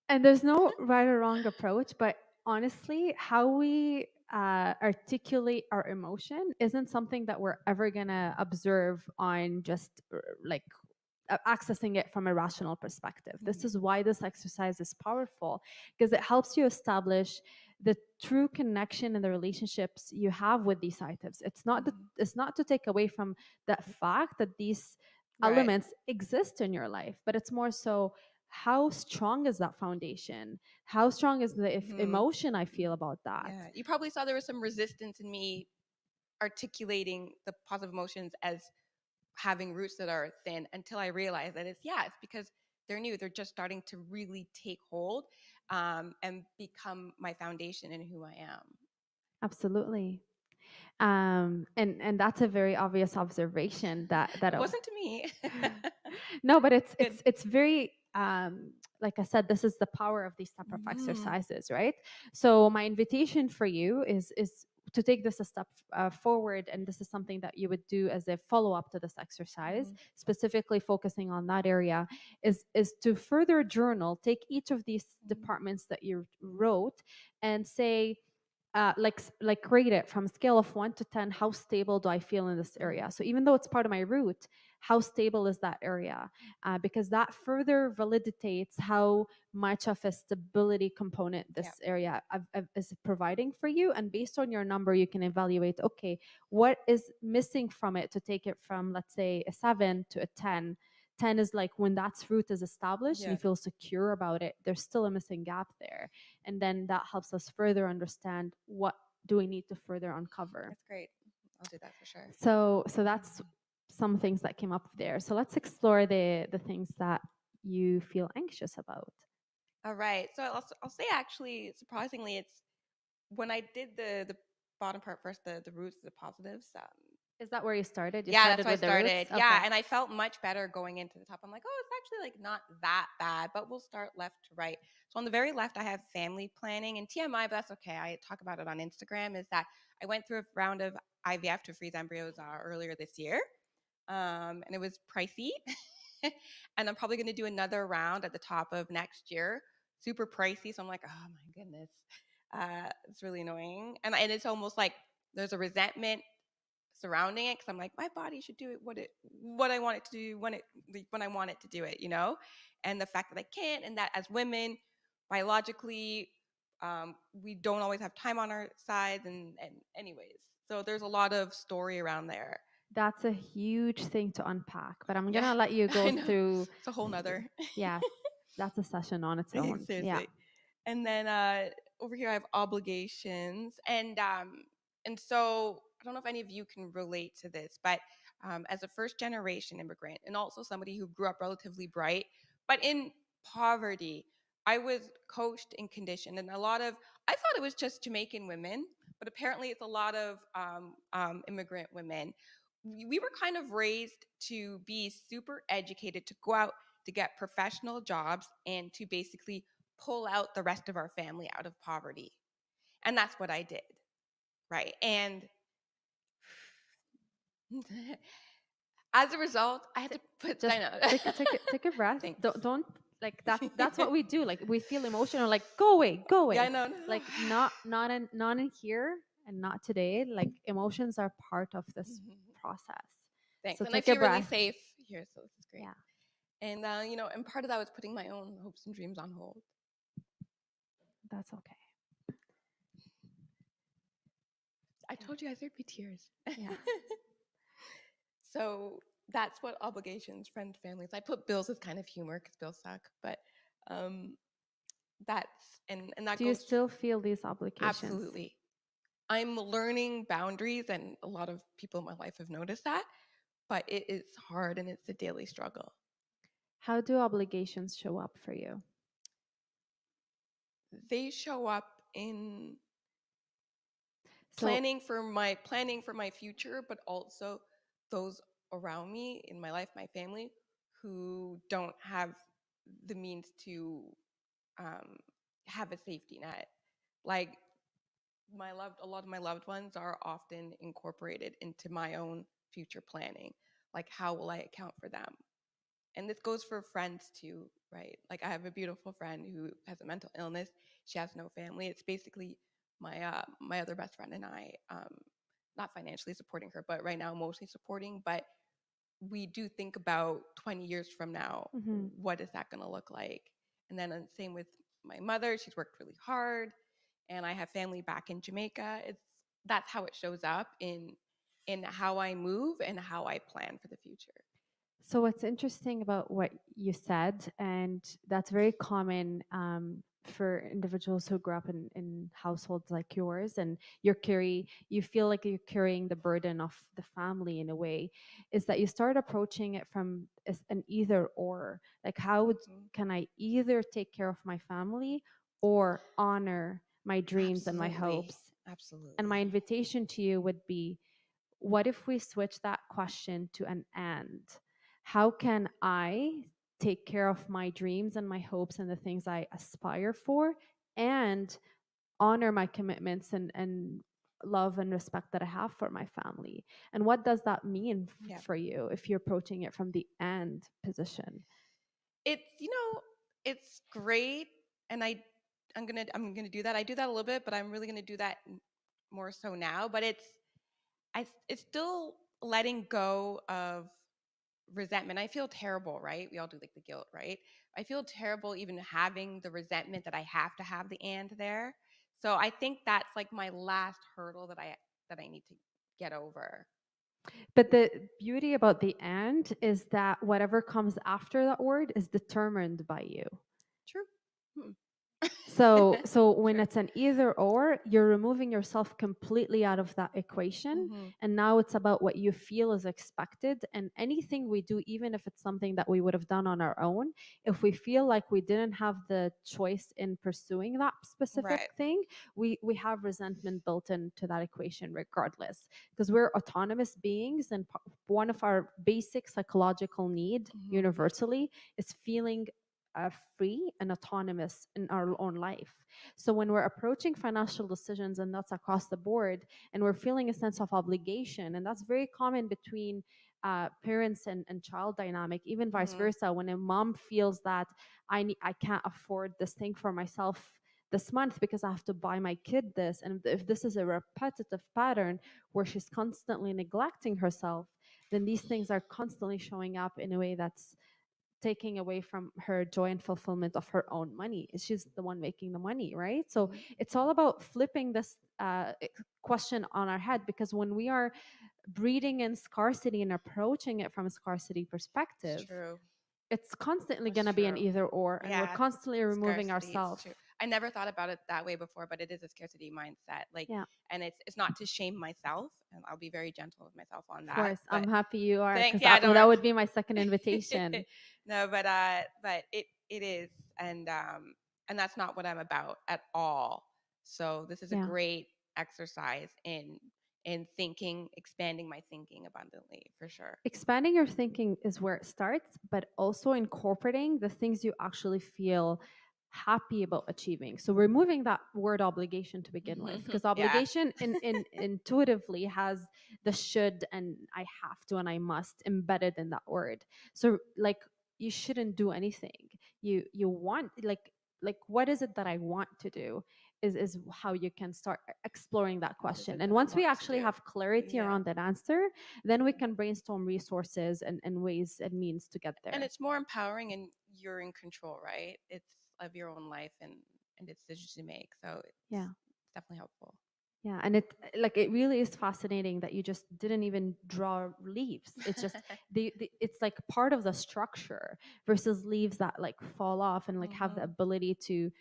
And there's no right or wrong approach, but honestly, how we articulate our emotion isn't something that we're ever gonna observe on just like accessing it from a rational perspective. This is why this exercise is powerful, because it helps you establish the true connection in the relationships you have with these items. It's not to take away from the fact that these elements exist in your life, but it's more so, how strong is that foundation? How strong is the emotion I feel about that?
Yeah, you probably saw there was some resistance in me articulating the positive emotions as having roots that are thin, until I realized that it's because they're new. They're just starting to really take hold and become my foundation in who I am.
Absolutely. And that's a very obvious observation that
it wasn't to me.
No, but it's very like I said, this is the power of these type of exercises, right? So my invitation for you is to take this a step forward, and this is something that you would do as a follow-up to this exercise, specifically focusing on that area, is to further journal, take each of these departments that you wrote and say, like rate it from a scale of 1 to 10. How stable do I feel in this area? So even though it's part of my root, how stable is that area? Because that further validates how much of a stability component this area is providing for you. And based on your number, you can evaluate, okay, what is missing from it to take it from, let's say, a 7 to a 10. 10 is like when that root is established and you feel secure about it. There's still a missing gap there. And then that helps us further understand, what do we need to further uncover.
That's great. I'll do that for sure.
So that's some things that came up there. So let's explore the things that you feel anxious about.
All right. So I'll say, actually, surprisingly, it's when I did the bottom part first, the roots, the positives.
Is that where you started?
Yeah, that's where I started. Yeah, and I felt much better going into the top. I'm like, oh, it's actually like not that bad, but we'll start left to right. So on the very left, I have family planning, and TMI, but that's okay. I talk about it on Instagram. Is that I went through a round of IVF to freeze embryos earlier this year, and it was pricey. And I'm probably going to do another round at the top of next year. Super pricey. So I'm like, oh my goodness, it's really annoying, and it's almost like there's a resentment surrounding it, because I'm like, my body should do it what I want it to do when I want it to do it, and the fact that I can't, and that as women, biologically, we don't always have time on our sides, and anyways, so there's a lot of story around there.
That's a huge thing to unpack, but I'm gonna let you go through.
It's a whole nother.
Yeah, that's a session on its own.
Seriously.
Yeah.
And then over here I have obligations, and so I don't know if any of you can relate to this, but as a first generation immigrant, and also somebody who grew up relatively bright, but in poverty, I was coached and conditioned, and I thought it was just Jamaican women, but apparently it's a lot of immigrant women. We were kind of raised to be super educated, to go out to get professional jobs, and to basically pull out the rest of our family out of poverty. And that's what I did, right? And as a result, I had to put...
Just take a breath. Don't like that's what we do. Like, we feel emotional, like, go away.
Yeah, I know.
Like, not in here, and not today. Like, emotions are part of this process.
Thanks.
So
and
take
I
a
feel
breath.
really safe here, so this is great.
Yeah.
And and part of that was putting my own hopes and dreams on hold.
That's okay.
I told you guys there'd be tears.
Yeah.
So that's what obligations, friends, families. I put bills as kind of humor because bills suck, but that's and that.
Do you still feel these obligations?
Absolutely. I'm learning boundaries, and a lot of people in my life have noticed that, but it is hard, and it's a daily struggle.
How do obligations show up for you?
They show up in planning for my future, but also those around me in my life, my family, who don't have the means to have a safety net. Like, a lot of my loved ones are often incorporated into my own future planning. Like, how will I account for them? And this goes for friends too, right? Like, I have a beautiful friend who has a mental illness. She has no family. It's basically my other best friend and I, not financially supporting her, but right now emotionally supporting. But we do think about 20 years from now, what is that going to look like? And then same with my mother. She's worked really hard, and I have family back in Jamaica. That's how it shows up in how I move and how I plan for the future.
So what's interesting about what you said, and that's very common for individuals who grew up in households like yours, and you feel like you're carrying the burden of the family in a way, is that you start approaching it from an either or. Like, can I either take care of my family or honor my dreams and my hopes?
Absolutely.
And my invitation to you would be, what if we switch that question to an and? How can I take care of my dreams and my hopes and the things I aspire for, and honor my commitments and love and respect that I have for my family? And what does that mean for you if you're approaching it from the and position?
It's great, and I'm gonna do that. I do that a little bit, but I'm really gonna do that more so now. But it's still letting go of resentment. I feel terrible, right? We all do, like, the guilt, right? I feel terrible even having the resentment that I have to have the and there. So I think that's like my last hurdle that I need to get over.
But the beauty about the and is that whatever comes after that word is determined by you.
True.
So when it's an either or, you're removing yourself completely out of that equation. And now it's about what you feel is expected. And anything we do, even if it's something that we would have done on our own, if we feel like we didn't have the choice in pursuing that specific thing, we have resentment built into that equation regardless, because we're autonomous beings, and one of our basic psychological need universally is feeling free and autonomous in our own life. So when we're approaching financial decisions, and that's across the board, and we're feeling a sense of obligation, and that's very common between parents and child dynamic, even vice versa. When a mom feels that I can't afford this thing for myself this month because I have to buy my kid this, and if this is a repetitive pattern where she's constantly neglecting herself, then these things are constantly showing up in a way that's taking away from her joy and fulfillment of her own money. She's the one making the money, right? So it's all about flipping this question on our head, because when we are breeding in scarcity and approaching it from a scarcity perspective, it's constantly going to be an either or, and we're constantly removing ourselves.
I never thought about it that way before, but it is a scarcity mindset. And it's not to shame myself, and I'll be very gentle with myself on that.
Of course, I'm happy you are, because
that
that would be my second invitation.
No, but it is, and that's not what I'm about at all. So this is a great exercise in thinking, expanding my thinking abundantly, for sure.
Expanding your thinking is where it starts, but also incorporating the things you actually feel happy about achieving. So removing that word obligation to begin with, because obligation in intuitively has the should and I have to and I must embedded in that word. So like, you shouldn't do anything. You want, like what is it that I want to do is how you can start exploring that question. And once we actually have clarity around that answer, then we can brainstorm resources and ways and means to get there.
And it's more empowering, and you're in control, right? It's of your own life and decisions you make. So it's definitely helpful.
Yeah, and it really is fascinating that you just didn't even draw leaves. It's just it's like part of the structure, versus leaves that like fall off and like have the ability to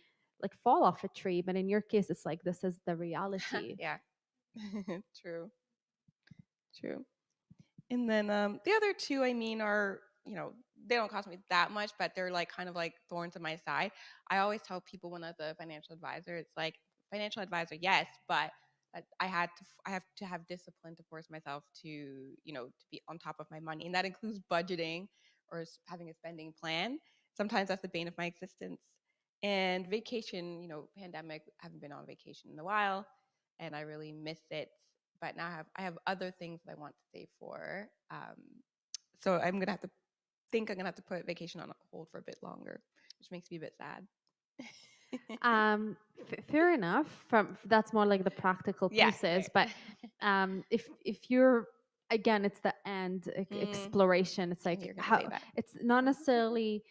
like fall off a tree. But in your case, it's like this is the reality.
Yeah. True. And then the other two, I mean, are, they don't cost me that much, but they're like kind of like thorns in my side. I always tell people, when as a financial advisor, it's like, financial advisor, yes, but I have to have discipline to force myself to be on top of my money, and that includes budgeting or having a spending plan. Sometimes that's the bane of my existence. And vacation, pandemic, I haven't been on vacation in a while, and I really miss it. But now I have other things that I want to save for. So I'm gonna have to put vacation on hold for a bit longer, which makes me a bit sad.
Fair enough. From that's more like the practical pieces, but if you're again, it's the end exploration. It's like how it's not necessarily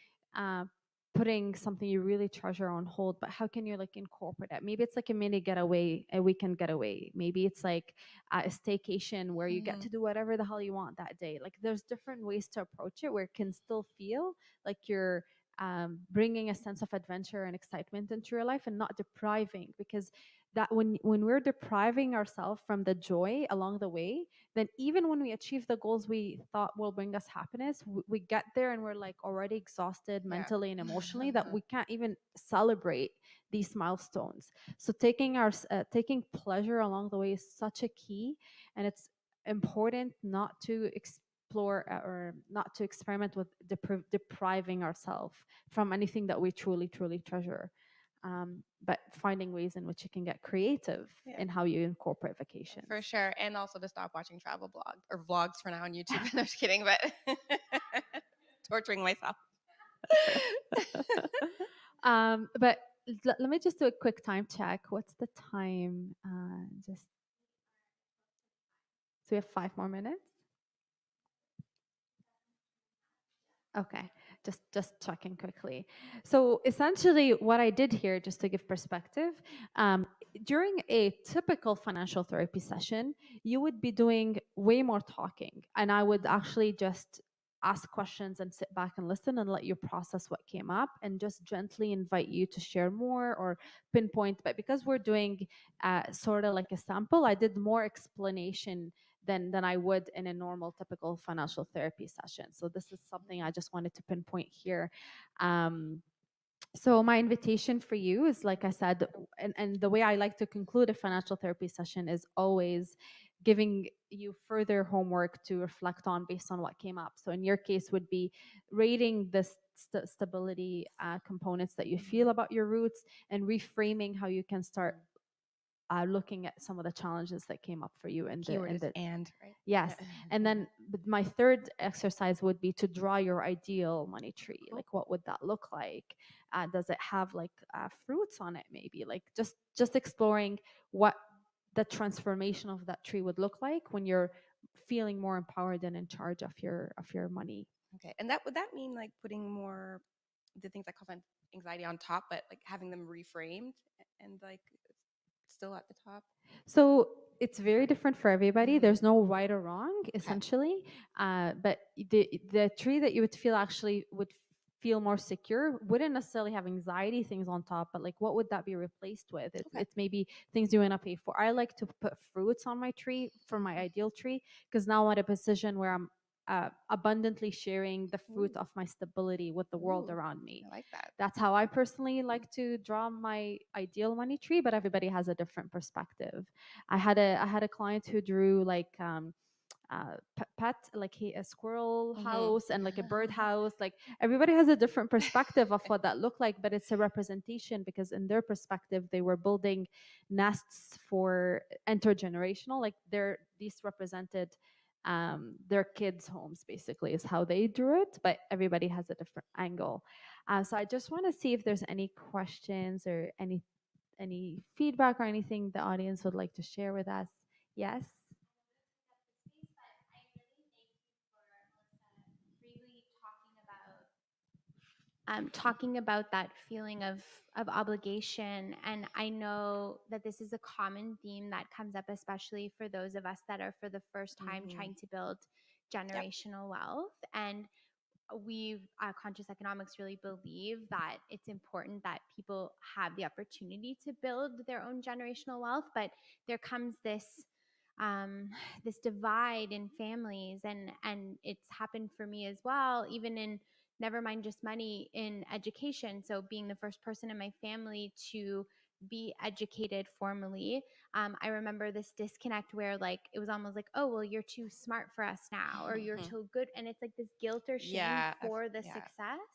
putting something you really treasure on hold, but how can you like incorporate it? Maybe it's like a mini getaway, a weekend getaway. Maybe it's like a staycation where you get to do whatever the hell you want that day. Like there's different ways to approach it where it can still feel like you're bringing a sense of adventure and excitement into your life and not depriving, because that when we're depriving ourselves from the joy along the way, then even when we achieve the goals we thought will bring us happiness, we get there and we're like already exhausted mentally and emotionally that we can't even celebrate these milestones. So taking pleasure along the way is such a key, and it's important not to explore or not to experiment with depriving ourselves from anything that we truly treasure, but finding ways in which you can get creative in how you incorporate vacations.
For sure. And also to stop watching travel blogs or vlogs for now on YouTube. I'm just kidding, but torturing myself.
But let me just do a quick time check. What's the time? Just so we have 5 more minutes. Okay, just checking quickly. So essentially what I did here, just to give perspective, during a typical financial therapy session, you would be doing way more talking, and I would actually just ask questions and sit back and listen and let you process what came up and just gently invite you to share more or pinpoint. But because we're doing sort of like a sample, I did more explanation than I would in a normal typical financial therapy session. So this is something I just wanted to pinpoint here. So my invitation for you is, like I said, and the way I like to conclude a financial therapy session is always giving you further homework to reflect on based on what came up. So in your case would be rating the stability components that you feel about your roots and reframing how you can start looking at some of the challenges that came up for you in the
right?
Yes. And then my third exercise would be to draw your ideal money tree. Like what would that look like? Does it have like fruits on it maybe? Like just exploring what the transformation of that tree would look like when you're feeling more empowered and in charge of your money.
Okay. And would that mean like putting more the things that cause anxiety on top, but like having them reframed and like still at the top?
So it's very different for everybody. There's no right or wrong, essentially. But the tree that you would feel actually would feel more secure wouldn't necessarily have anxiety things on top, but like what would that be replaced with? It's maybe things you want to pay for. I like to put fruits on my tree for my ideal tree because now I'm at a position where I'm abundantly sharing the fruit of my stability with the world around me.
I like that.
That's how I personally like to draw my ideal money tree, but everybody has a different perspective. I had a client who drew like pet, like a squirrel house and like a bird house. Like everybody has a different perspective of what that looked like, but it's a representation because in their perspective they were building nests for intergenerational. Like these represented their kids' homes, basically, is how they drew it, but everybody has a different angle. So I just want to see if there's any questions or any feedback or anything the audience would like to share with us. Yes.
Talking about that feeling of obligation. And I know that this is a common theme that comes up, especially for those of us that are for the first time trying to build generational wealth. And we conscious economics really believe that it's important that people have the opportunity to build their own generational wealth, but there comes this this divide in families, and it's happened for me as well, even in never mind just money, in education. So being the first person in my family to be educated formally, I remember this disconnect where like it was almost like, oh well, you're too smart for us now, or you're too good, and it's like this guilt or shame for the success.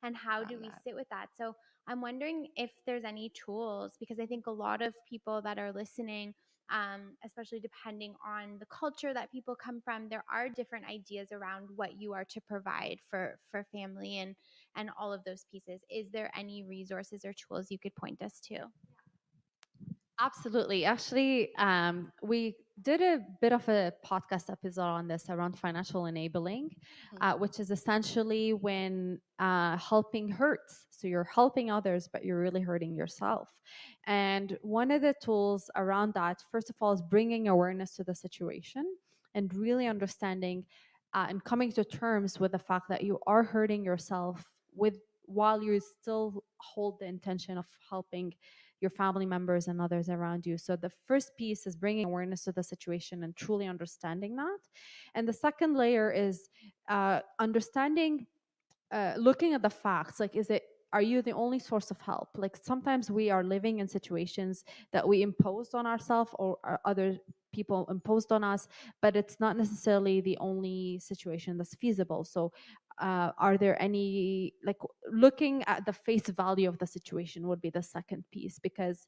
And how do we sit with that? So I'm wondering if there's any tools, because I think a lot of people that are listening especially depending on the culture that people come from. There are different ideas around what you are to provide for family and all of those pieces. Is there any resources or tools you could point us to?
Absolutely. Actually, we did a bit of a podcast episode on this around financial enabling, which is essentially when helping hurts. So you're helping others, but you're really hurting yourself. And one of the tools around that, first of all, is bringing awareness to the situation and really understanding and coming to terms with the fact that you are hurting yourself while you still hold the intention of helping your family members and others around you. So the first piece is bringing awareness to the situation and truly understanding that. And the second layer is understanding, looking at the facts. Like, are you the only source of help? Like, sometimes we are living in situations that we imposed on ourselves or other people imposed on us, but it's not necessarily the only situation that's feasible. So are there any, like, looking at the face value of the situation would be the second piece, because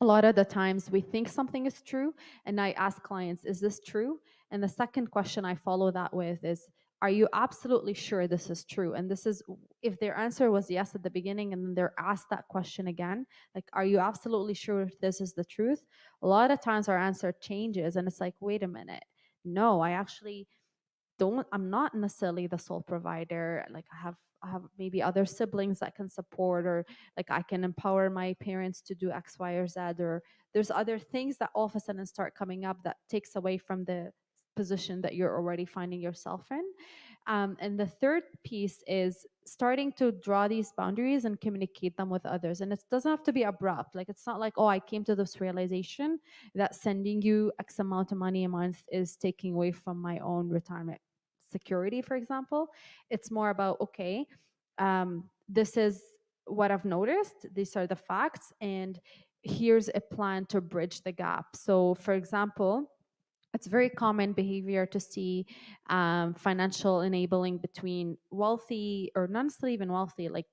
a lot of the times we think something is true, and I ask clients, is this true? And the second question I follow that with is, are you absolutely sure this is true? And this is, if their answer was yes at the beginning and then they're asked that question again, like, are you absolutely sure if this is the truth? A lot of times our answer changes and it's like, wait a minute, no, I actually I'm not necessarily the sole provider. Like, I have maybe other siblings that can support, or like I can empower my parents to do X, Y, or Z, or there's other things that all of a sudden start coming up that takes away from the position that you're already finding yourself in. And the third piece is starting to draw these boundaries and communicate them with others. And it doesn't have to be abrupt. Like, it's not like, oh, I came to this realization that sending you X amount of money a month is taking away from my own retirement security, for example. It's more about, okay, this is what I've noticed, these are the facts, and here's a plan to bridge the gap. So, for example, it's very common behavior to see financial enabling between wealthy, or not necessarily even wealthy, like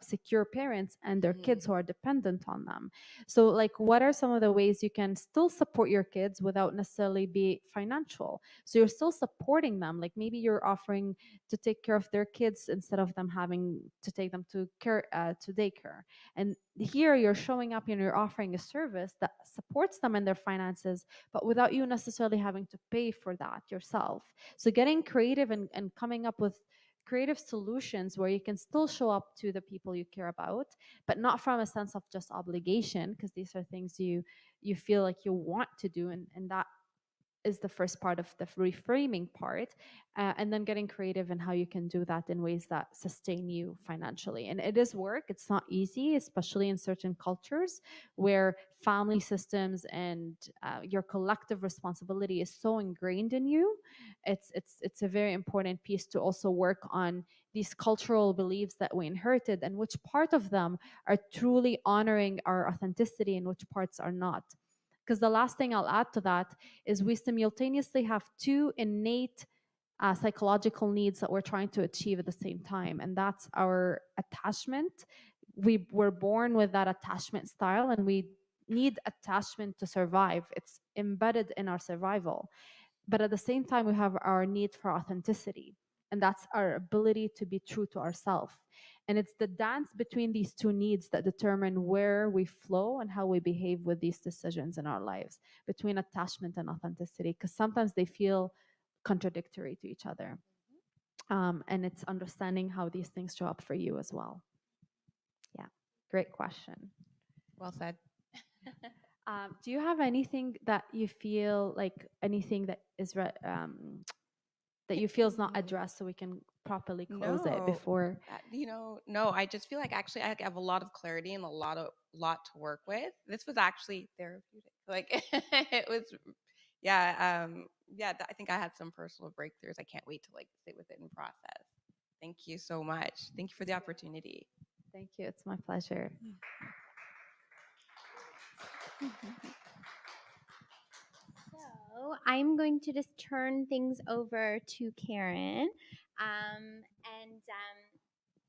secure parents and their kids who are dependent on them. So, like, what are some of the ways you can still support your kids without necessarily be financial? So you're still supporting them. Like, maybe you're offering to take care of their kids instead of them having to take them to daycare. And here you're showing up and you're offering a service that supports them in their finances, but without you necessarily having to pay for that yourself. So getting creative and coming up with creative solutions where you can still show up to the people you care about, but not from a sense of just obligation, because these are things you feel like you want to do, and that is the first part of the reframing part, and then getting creative in how you can do that in ways that sustain you financially. And it is work, it's not easy, especially in certain cultures where family systems and your collective responsibility is so ingrained in you. It's a very important piece to also work on these cultural beliefs that we inherited, and which part of them are truly honoring our authenticity and which parts are not. Because the last thing I'll add to that is we simultaneously have two innate psychological needs that we're trying to achieve at the same time, and that's our attachment. We were born with that attachment style, and we need attachment to survive. It's embedded in our survival. But at the same time, we have our need for authenticity, and that's our ability to be true to ourselves. And it's the dance between these two needs that determine where we flow and how we behave with these decisions in our lives, between attachment and authenticity, because sometimes they feel contradictory to each other. And it's understanding how these things show up for you as well. Yeah, great question.
Well said.
Do you have anything that you feel like, anything that is that you feel is not addressed, so we can properly close it before?
No, I just feel like actually I have a lot of clarity and a lot to work with. This was actually therapeutic. Like it was, yeah, I think I had some personal breakthroughs. I can't wait to like sit with it and process. Thank you so much. Thank you for the opportunity.
Thank you. It's my pleasure.
So I'm going to just turn things over to Karen.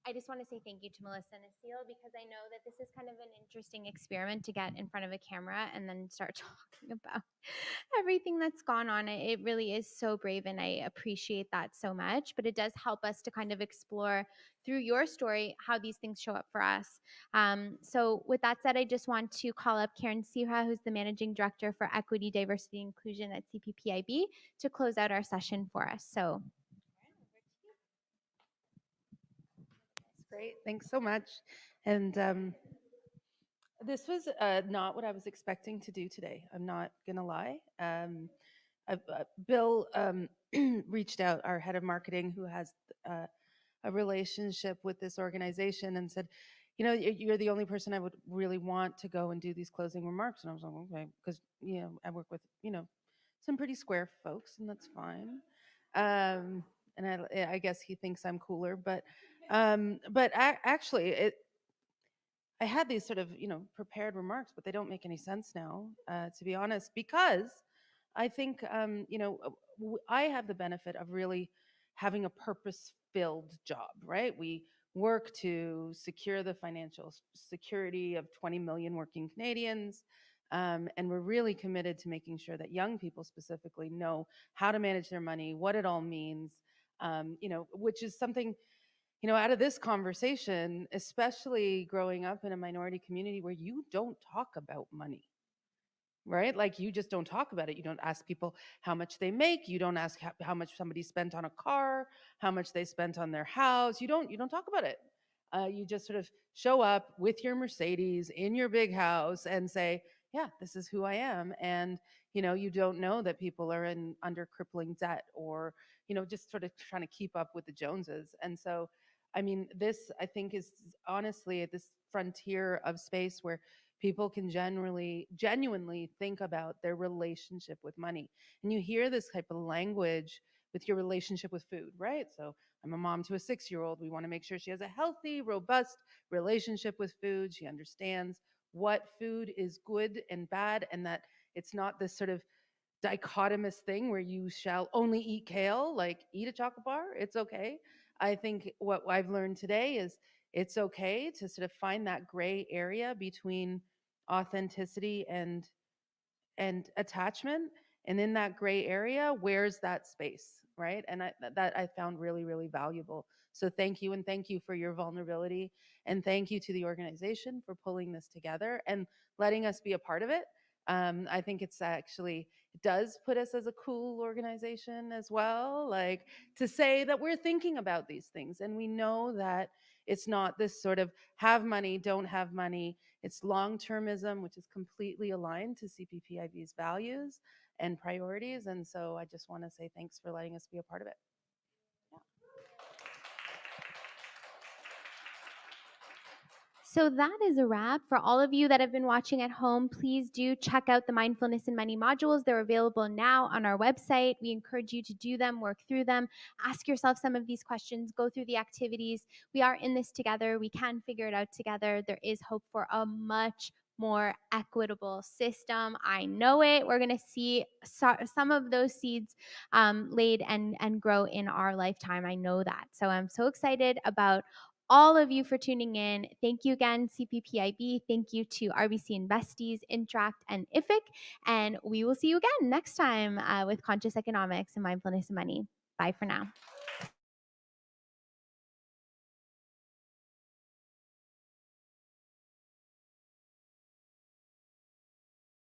And I just want to say thank you to Melissa and Asil, because I know that this is kind of an interesting experiment to get in front of a camera and then start talking about everything that's gone on. It really is so brave, and I appreciate that so much. But it does help us to kind of explore through your story how these things show up for us. So with that said, I just want to call up Karen Sihra, who's the Managing Director for Equity, Diversity, and Inclusion at CPPIB, to close out our session for us. So
great. Thanks so much. And this was not what I was expecting to do today. I'm not going to lie. Bill reached out, our head of marketing, who has a relationship with this organization, and said, you know, you're the only person I would really want to go and do these closing remarks. And I was like, okay, because, you know, I work with, you know, some pretty square folks, and that's fine. And I guess he thinks I'm cooler, but actually, I had these sort of, you know, prepared remarks, but they don't make any sense now, to be honest, because I think, you know, I have the benefit of really having a purpose-filled job, right? We work to secure the financial security of 20 million working Canadians, and we're really committed to making sure that young people specifically know how to manage their money, what it all means, you know, which is something, you know, out of this conversation, especially growing up in a minority community where you don't talk about money, right? Like, you just don't talk about it. You don't ask people how much they make. You don't ask how much somebody spent on a car, how much they spent on their house. You don't talk about it. You just sort of show up with your Mercedes in your big house and say, yeah, this is who I am. And, you know, you don't know that people are under crippling debt, or, you know, just sort of trying to keep up with the Joneses. And so, I mean, this, I think, is honestly at this frontier of space where people can genuinely think about their relationship with money. And you hear this type of language with your relationship with food, right? So I'm a mom to a 6-year-old. We want to make sure she has a healthy, robust relationship with food. She understands what food is good and bad, and that it's not this sort of dichotomous thing where you shall only eat kale, like eat a chocolate bar, it's okay. I think what I've learned today is it's okay to sort of find that gray area between authenticity and attachment, and in that gray area, where's that space, right? And that I found really, really valuable. So thank you, and thank you for your vulnerability, and thank you to the organization for pulling this together and letting us be a part of it. I think it's actually, it does put us as a cool organization as well, like, to say that we're thinking about these things, and we know that it's not this sort of have money, don't have money. It's long-termism, which is completely aligned to CPPIB's values and priorities. And so I just want to say thanks for letting us be a part of it.
So that is a wrap. For all of you that have been watching at home, please do check out the Mindfulness and Money modules. They're available now on our website. We encourage you to do them, work through them, ask yourself some of these questions, go through the activities. We are in this together. We can figure it out together. There is hope for a much more equitable system. I know it. We're going to see some of those seeds laid and grow in our lifetime. I know that. So I'm so excited about all of you for tuning in. Thank you again, CPPIB. Thank you to RBC Investees, Interact, and IFIC. And we will see you again next time with Conscious Economics and Mindfulness and Money. Bye for now.